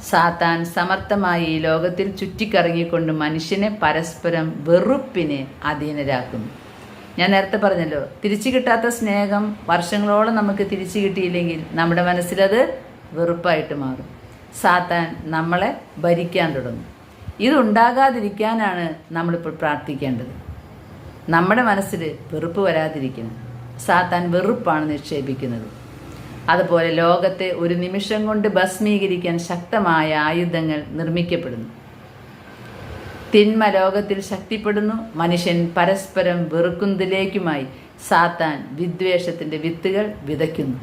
സാത്താൻ സമർത്ഥമായി ഈ ലോകത്തിൽ ചുറ്റിക്കറങ്ങിക്കൊണ്ട് മനുഷ്യനെ പരസ്പരം വെറുപ്പിനെ അധീനരാക്കുന്നു. ഞാൻ നേരത്തെ പറഞ്ഞല്ലോ, തിരിച്ചു കിട്ടാത്ത സ്നേഹം വർഷങ്ങളോളം നമുക്ക് തിരിച്ചു കിട്ടിയില്ലെങ്കിൽ നമ്മുടെ മനസ്സിലത് വെറുപ്പായിട്ട് മാറും. സാത്താൻ നമ്മളെ ഭരിക്കാൻ തുടങ്ങും. ഇതുണ്ടാകാതിരിക്കാനാണ് നമ്മളിപ്പോൾ പ്രാർത്ഥിക്കേണ്ടത്. നമ്മുടെ മനസ്സിൽ വെറുപ്പ് വരാതിരിക്കണം. സാത്താൻ വെറുപ്പാണ് നിക്ഷേപിക്കുന്നത്. അതുപോലെ ലോകത്തെ ഒരു നിമിഷം കൊണ്ട് ഭസ്മീകരിക്കാൻ ശക്തമായ ആയുധങ്ങൾ നിർമ്മിക്കപ്പെടുന്നു. തിന്മ ലോകത്തിൽ ശക്തിപ്പെടുന്നു. മനുഷ്യൻ പരസ്പരം വെറുക്കുന്നതിലേക്കുമായി സാത്താൻ വിദ്വേഷത്തിൻ്റെ വിത്തുകൾ വിതയ്ക്കുന്നു.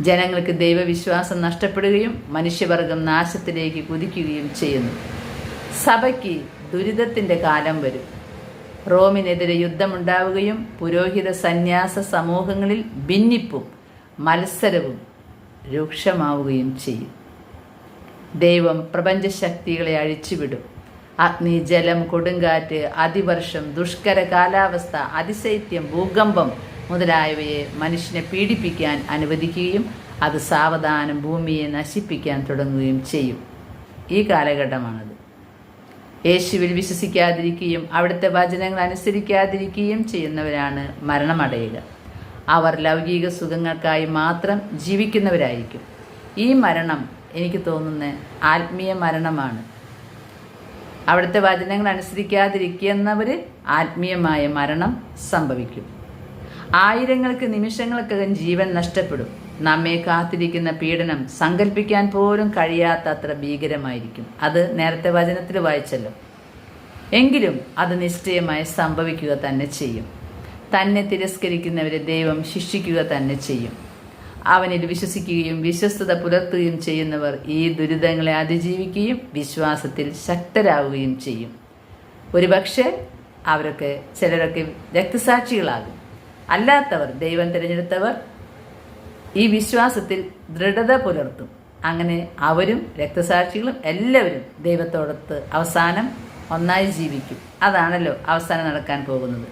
ജനങ്ങൾക്ക് ദൈവവിശ്വാസം നഷ്ടപ്പെടുകയും മനുഷ്യവർഗം നാശത്തിലേക്ക് കുതിക്കുകയും ചെയ്യുന്നു. സഭയ്ക്ക് ദുരിതത്തിൻ്റെ കാലം വരും. റോമിനെതിരെ യുദ്ധമുണ്ടാവുകയും പുരോഹിത സന്യാസ സമൂഹങ്ങളിൽ ഭിന്നിപ്പും മത്സരവും രൂക്ഷമാവുകയും ചെയ്യും. ദൈവം പ്രപഞ്ചശക്തികളെ അഴിച്ചുവിടും. അഗ്നി, ജലം, കൊടുങ്കാറ്റ്, അതിവർഷം, ദുഷ്കര കാലാവസ്ഥ, അതിശൈത്യം, ഭൂകമ്പം മുതലായവയെ മനുഷ്യനെ പീഡിപ്പിക്കാൻ അനുവദിക്കുകയും അത് സാവധാനം ഭൂമിയെ നശിപ്പിക്കാൻ തുടങ്ങുകയും ചെയ്യും. ഈ കാലഘട്ടമാണത്. യേശുവിൽ വിശ്വസിക്കാതിരിക്കുകയും അവിടുത്തെ വചനങ്ങൾ അനുസരിക്കാതിരിക്കുകയും ചെയ്യുന്നവരാണ് മരണമടയുക. അവർ ലൗകിക സുഖങ്ങൾക്കായി മാത്രം ജീവിക്കുന്നവരായിരിക്കും. ഈ മരണം എനിക്ക് തോന്നുന്ന ആത്മീയ മരണമാണ്. അവിടുത്തെ വചനങ്ങൾ അനുസരിക്കാതിരിക്കുന്നവർ ആത്മീയമായ മരണം സംഭവിക്കും. ആയിരങ്ങൾക്ക് നിമിഷങ്ങൾക്കകം ജീവൻ നഷ്ടപ്പെടും. നമ്മെ കാത്തിരിക്കുന്ന പീഡനം സങ്കല്പിക്കാൻ പോലും കഴിയാത്തത്ര ഭീകരമായിരിക്കും. അത് നേരത്തെ വചനത്തിൽ വായിച്ചല്ലോ. എങ്കിലും അത് നിശ്ചയമായി സംഭവിക്കുക തന്നെ ചെയ്യും. തന്നെ തിരസ്കരിക്കുന്നവരെ ദൈവം ശിക്ഷിക്കുക തന്നെ ചെയ്യും. അവനിൽ വിശ്വസിക്കുകയും വിശ്വസ്തത പുലർത്തുകയും ചെയ്യുന്നവർ ഈ ദുരിതങ്ങളെ അതിജീവിക്കുകയും വിശ്വാസത്തിൽ ശക്തരാവുകയും ചെയ്യും. ഒരുപക്ഷെ ചിലരൊക്കെ രക്തസാക്ഷികളാകും. അല്ലാത്തവർ, ദൈവം തിരഞ്ഞെടുത്തവർ ഈ വിശ്വാസത്തിൽ ദൃഢത പുലർത്തും. അങ്ങനെ അവരും രക്തസാക്ഷികളും എല്ലാവരും ദൈവത്തോടൊത്ത് അവസാനം ഒന്നായി ജീവിക്കും. അതാണല്ലോ അവസാനം നടക്കാൻ പോകുന്നത്.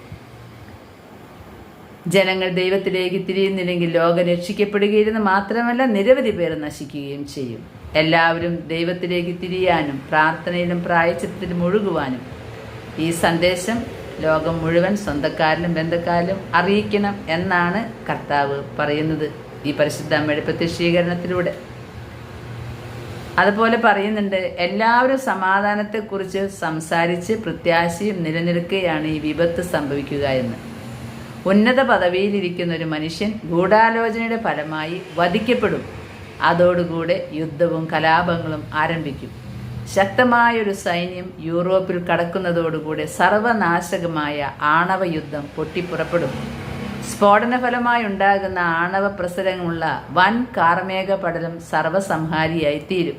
ജനങ്ങൾ ദൈവത്തിലേക്ക് തിരിയുന്നില്ലെങ്കിൽ ലോകം രക്ഷിക്കപ്പെടുകയില്ലെന്ന് മാത്രമല്ല, നിരവധി പേർ നശിക്കുകയും ചെയ്യും. എല്ലാവരും ദൈവത്തിലേക്ക് തിരിയാനും പ്രാർത്ഥനയിലും പ്രായശ്ചിത്തത്തിലും മുഴുകുവാനും ഈ സന്ദേശം ലോകം മുഴുവൻ സ്വന്തക്കാരിലും ബന്ധക്കാരിലും അറിയിക്കണം എന്നാണ് കർത്താവ് പറയുന്നത് ഈ പരിശുദ്ധ അമ്മയുടെ പ്രത്യക്ഷീകരണത്തിലൂടെ. അതുപോലെ പറയുന്നുണ്ട്, എല്ലാവരും സമാധാനത്തെക്കുറിച്ച് സംസാരിച്ച് പ്രത്യാശയും നിലനിൽക്കുകയാണ് ഈ വിപത്ത് സംഭവിക്കുക എന്ന്. ഉന്നത പദവിയിലിരിക്കുന്ന ഒരു മനുഷ്യൻ ഗൂഢാലോചനയുടെ ഫലമായി വധിക്കപ്പെടും. അതോടുകൂടെ യുദ്ധവും കലാപങ്ങളും ആരംഭിക്കും. ശക്തമായൊരു സൈന്യം യൂറോപ്പിൽ കടക്കുന്നതോടുകൂടെ സർവനാശകമായ ആണവ യുദ്ധം പൊട്ടിപ്പുറപ്പെടും. സ്ഫോടന ഫലമായി ഉണ്ടാകുന്ന ആണവ പ്രസരമുള്ള വൻ കാർമേഘ പടലം സർവസംഹാരിയായി തീരും.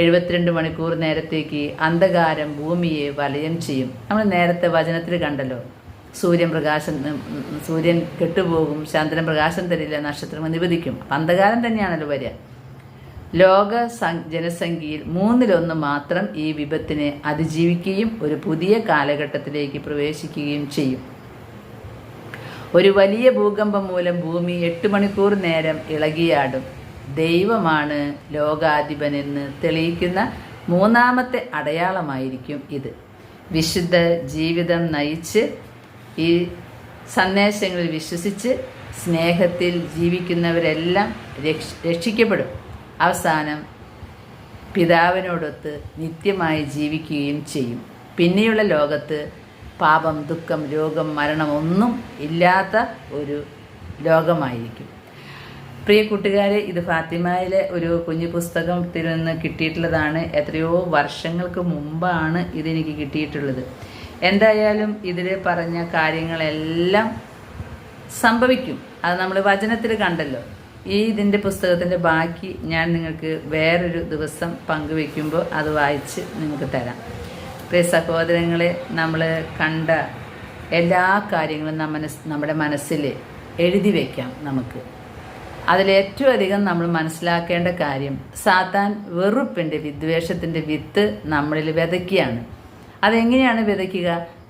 72 മണിക്കൂർ നേരത്തേക്ക് അന്ധകാരം ഭൂമിയെ വലയം ചെയ്യും. നമ്മൾ നേരത്തെ വചനത്തിൽ കണ്ടല്ലോ, സൂര്യൻ കെട്ടുപോകും, ചന്ദ്രൻ പ്രകാശം തരില്ല, നക്ഷത്രങ്ങൾ നിവദിക്കും. അന്ധകാരം തന്നെയാണല്ലോ വരിക. ലോക ജനസംഖ്യയിൽ 1/3 മാത്രം ഈ വിപത്തിനെ അതിജീവിക്കുകയും ഒരു പുതിയ കാലഘട്ടത്തിലേക്ക് പ്രവേശിക്കുകയും ചെയ്യും. ഒരു വലിയ ഭൂകമ്പം മൂലം ഭൂമി 8 മണിക്കൂർ നേരം ഇളകിയാടും. ദൈവമാണ് ലോകാധിപനെന്ന് തെളിയിക്കുന്ന 3ാമത്തെ അടയാളമായിരിക്കും ഇത്. വിശുദ്ധ ജീവിതം നയിച്ച് ഈ സന്ദേശങ്ങളിൽ വിശ്വസിച്ച് സ്നേഹത്തിൽ ജീവിക്കുന്നവരെല്ലാം രക്ഷിക്കപ്പെടും. അവസാനം പിതാവിനോടൊത്ത് നിത്യമായി ജീവിക്കുകയും ചെയ്യും. പിന്നെയുള്ള ലോകത്ത് പാപം, ദുഃഖം, രോഗം, മരണം ഒന്നും ഇല്ലാത്ത ഒരു ലോകമായിരിക്കും. പ്രിയ കൂട്ടുകാരെ, ഇത് ഫാത്തിമയിലെ ഒരു കുഞ്ഞു പുസ്തകത്തിൽ നിന്ന് കിട്ടിയിട്ടുള്ളതാണ്. എത്രയോ വർഷങ്ങൾക്ക് മുമ്പാണ് ഇതെനിക്ക് കിട്ടിയിട്ടുള്ളത്. എന്തായാലും ഇതിൽ പറഞ്ഞ കാര്യങ്ങളെല്ലാം സംഭവിക്കും. അത് നമ്മൾ വചനത്തിൽ കണ്ടല്ലോ. ഇതിൻ്റെ പുസ്തകത്തിൻ്റെ ബാക്കി ഞാൻ നിങ്ങൾക്ക് വേറൊരു ദിവസം പങ്കുവെക്കുമ്പോൾ അത് വായിച്ച് നിങ്ങൾക്ക് തരാം. പ്രിയ സഹോദരങ്ങളെ, നമ്മൾ കണ്ട എല്ലാ കാര്യങ്ങളും നമ്മുടെ മനസ്സിൽ എഴുതി വയ്ക്കാം. നമുക്ക് അതിലേറ്റവും അധികം നമ്മൾ മനസ്സിലാക്കേണ്ട കാര്യം, സാത്താൻ വെറുപ്പിൻ്റെ വിദ്വേഷത്തിൻ്റെ വിത്ത് നമ്മളിൽ വിതയ്ക്കുകയാണ്. അതെങ്ങനെയാണ് വിതയ്ക്കുക?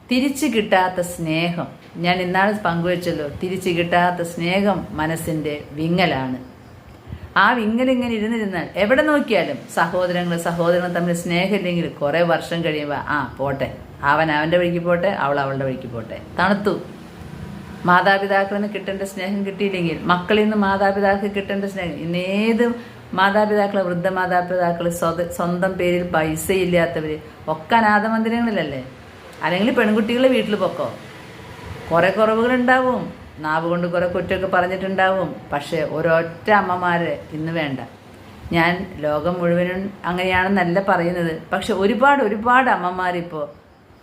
തിരിച്ചു കിട്ടാത്ത സ്നേഹം. ഞാൻ ഇന്നാൾ പങ്കുവച്ചല്ലോ, തിരിച്ചു കിട്ടാത്ത സ്നേഹം മനസ്സിൻ്റെ വിങ്ങലാണ്. ആ വിങ്ങലിങ്ങനെ ഇരുന്നിരുന്നാൽ എവിടെ നോക്കിയാലും സഹോദരങ്ങൾ തമ്മിൽ സ്നേഹമില്ലെങ്കിൽ കുറേ വർഷം കഴിയുമ്പോൾ പോട്ടെ, അവൻ അവൻ്റെ വഴിക്ക് പോട്ടെ, അവൾ അവളുടെ വഴിക്ക് പോട്ടെ, തണുത്തു. മാതാപിതാക്കളിൽ നിന്ന് കിട്ടേണ്ട സ്നേഹം കിട്ടിയില്ലെങ്കിൽ മക്കളിൽ നിന്ന് മാതാപിതാക്കൾക്ക് കിട്ടേണ്ട സ്നേഹം, ഇന്നേത് മാതാപിതാക്കൾ, വൃദ്ധ മാതാപിതാക്കൾ, സ്വന്തം പേരിൽ പൈസ ഇല്ലാത്തവർ ഒക്കെ അനാഥമന്ദിരങ്ങളിലല്ലേ? അല്ലെങ്കിൽ പെൺകുട്ടികളെ വീട്ടിൽ പൊക്കോ. കുറേ കുറവുകളുണ്ടാവും, നാവ് കൊണ്ട് കുറേ കുറ്റമൊക്കെ പറഞ്ഞിട്ടുണ്ടാവും. പക്ഷേ ഒരൊറ്റ അമ്മമാരെ ഇന്ന് വേണ്ട. ഞാൻ ലോകം മുഴുവനും അങ്ങനെയാണെന്നല്ല പറയുന്നത്. പക്ഷെ ഒരുപാട് അമ്മമാരിപ്പോൾ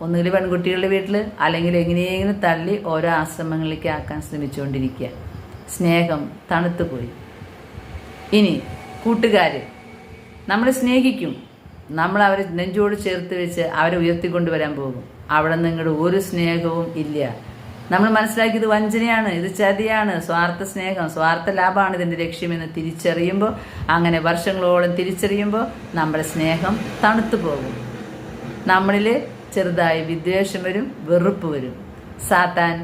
ഒന്നുകിൽ പെൺകുട്ടികളുടെ വീട്ടിൽ അല്ലെങ്കിൽ എങ്ങനെയെങ്കിലും തള്ളി ഓരോ ആശ്രമങ്ങളിലേക്ക് ആക്കാൻ ശ്രമിച്ചുകൊണ്ടിരിക്കുക. സ്നേഹം തണുത്തുപോയി. ഇനി കൂട്ടുകാർ, നമ്മൾ സ്നേഹിക്കും, നമ്മൾ അവരെ നെഞ്ചോട് ചേർത്ത് വെച്ച് അവരെ ഉയർത്തിക്കൊണ്ടുവരാൻ പോകും. അവിടെ നിങ്ങളുടെ ഒരു സ്നേഹവും ഇല്ല. നമ്മൾ മനസ്സിലാക്കിയത് വഞ്ചനയാണ്, ഇത് ചതിയാണ്, സ്വാർത്ഥ സ്നേഹം, സ്വാർത്ഥ ലാഭമാണ് ഇതിൻ്റെ ലക്ഷ്യമെന്ന് തിരിച്ചറിയുമ്പോൾ, അങ്ങനെ വർഷങ്ങളോളം തിരിച്ചറിയുമ്പോൾ നമ്മുടെ സ്നേഹം തണുത്തു പോകും. നമ്മളിൽ ചെറുതായി വിദ്വേഷം വരും, വെറുപ്പ് വരും. സാത്താൻ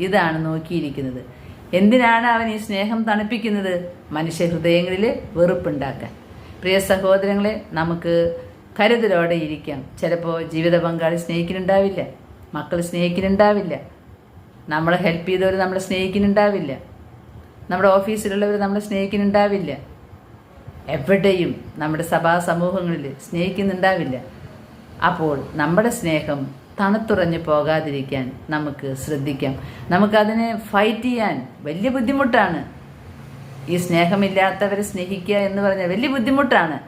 ഇതാണ് നോക്കിയിരിക്കുന്നത്. എന്തിനാണ് അവൻ ഈ സ്നേഹം തണുപ്പിക്കുന്നത്? മനുഷ്യ ഹൃദയങ്ങളിൽ വെറുപ്പുണ്ടാക്കാൻ. പ്രിയ സഹോദരങ്ങളെ, നമുക്ക് കരുതലോടെ ഇരിക്കാം. ചിലപ്പോൾ ജീവിത പങ്കാളി സ്നേഹിക്കുന്നുണ്ടാവില്ല, മക്കൾ സ്നേഹിക്കുന്നുണ്ടാവില്ല, നമ്മളെ ഹെൽപ്പ് ചെയ്തവർ നമ്മളെ സ്നേഹിക്കുന്നുണ്ടാവില്ല, നമ്മുടെ ഓഫീസിലുള്ളവർ നമ്മളെ സ്നേഹിക്കുന്നുണ്ടാവില്ല, എവിടെയും നമ്മുടെ സഭാ സമൂഹങ്ങളിൽ സ്നേഹിക്കുന്നുണ്ടാവില്ല. അപ്പോൾ നമ്മുടെ സ്നേഹം തണുത്തുറഞ്ഞു പോകാതിരിക്കാൻ നമുക്ക് ശ്രദ്ധിക്കാം. നമുക്കതിനെ ഫൈറ്റ് ചെയ്യാൻ വലിയ ബുദ്ധിമുട്ടാണ്. ഈ സ്നേഹമില്ലാത്തവരെ സ്നേഹിക്കുക എന്ന് പറഞ്ഞാൽ വലിയ ബുദ്ധിമുട്ടാണ്.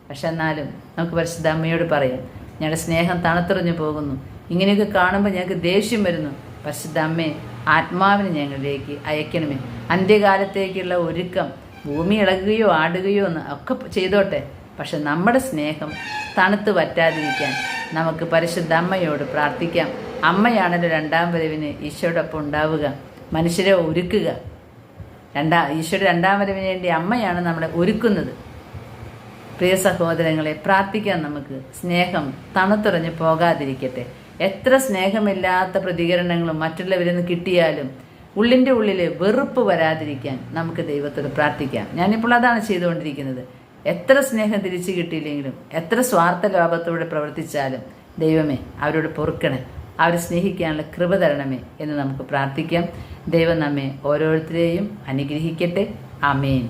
പക്ഷെ എന്നാലും നമുക്ക് പരിശുദ്ധ അമ്മയോട് പറയാം, ഞങ്ങളുടെ സ്നേഹം തണുത്തുറഞ്ഞു പോകുന്നു, ഇങ്ങനെയൊക്കെ കാണുമ്പോൾ ഞങ്ങൾക്ക് ദേഷ്യം വരുന്നു. പരിശുദ്ധ അമ്മേ, ആത്മാവിനെ ഞങ്ങളിലേക്ക് അയക്കണമേ. അന്ത്യകാലത്തേക്കുള്ള ഒരുക്കം, ഭൂമി ഇളകുകയോ ആടുകയോ ഒക്കെ ചെയ്തോട്ടെ, പക്ഷെ നമ്മുടെ സ്നേഹം തണുത്ത് വറ്റാതിരിക്കാൻ നമുക്ക് പരിശുദ്ധ അമ്മയോട് പ്രാർത്ഥിക്കാം. അമ്മയാണല്ലോ രണ്ടാം വരവിന് ഈശോയോടൊപ്പം ഉണ്ടാവുക, മനുഷ്യരെ ഒരുക്കുക. ഈശോയുടെ രണ്ടാം വരവിന് വേണ്ടി അമ്മയാണ് നമ്മളെ ഒരുക്കുന്നത്. പ്രിയ സഹോദരങ്ങളെ, പ്രാർത്ഥിക്കാം നമുക്ക്. സ്നേഹം തണുത്തുറഞ്ഞ് പോകാതിരിക്കട്ടെ. എത്ര സ്നേഹമില്ലാത്ത പ്രതികരണങ്ങളും മറ്റുള്ളവരിൽ നിന്ന് കിട്ടിയാലും ഉള്ളിൻ്റെ ഉള്ളിൽ വെറുപ്പ് വരാതിരിക്കാൻ നമുക്ക് ദൈവത്തോട് പ്രാർത്ഥിക്കാം. ഞാനിപ്പോൾ അതാണ് ചെയ്തുകൊണ്ടിരിക്കുന്നത്. എത്ര സ്നേഹം തിരിച്ചു കിട്ടിയില്ലെങ്കിലും, എത്ര സ്വാർത്ഥ ലോകത്തോടെ പ്രവർത്തിച്ചാലും ദൈവമേ അവരോട് പൊറുക്കണേ, അവരെ സ്നേഹിക്കാനുള്ള കൃപ തരണമേ എന്ന് നമുക്ക് പ്രാർത്ഥിക്കാം. ദൈവം നമ്മെ ഓരോരുത്തരെയും അനുഗ്രഹിക്കട്ടെ. ആമേൻ.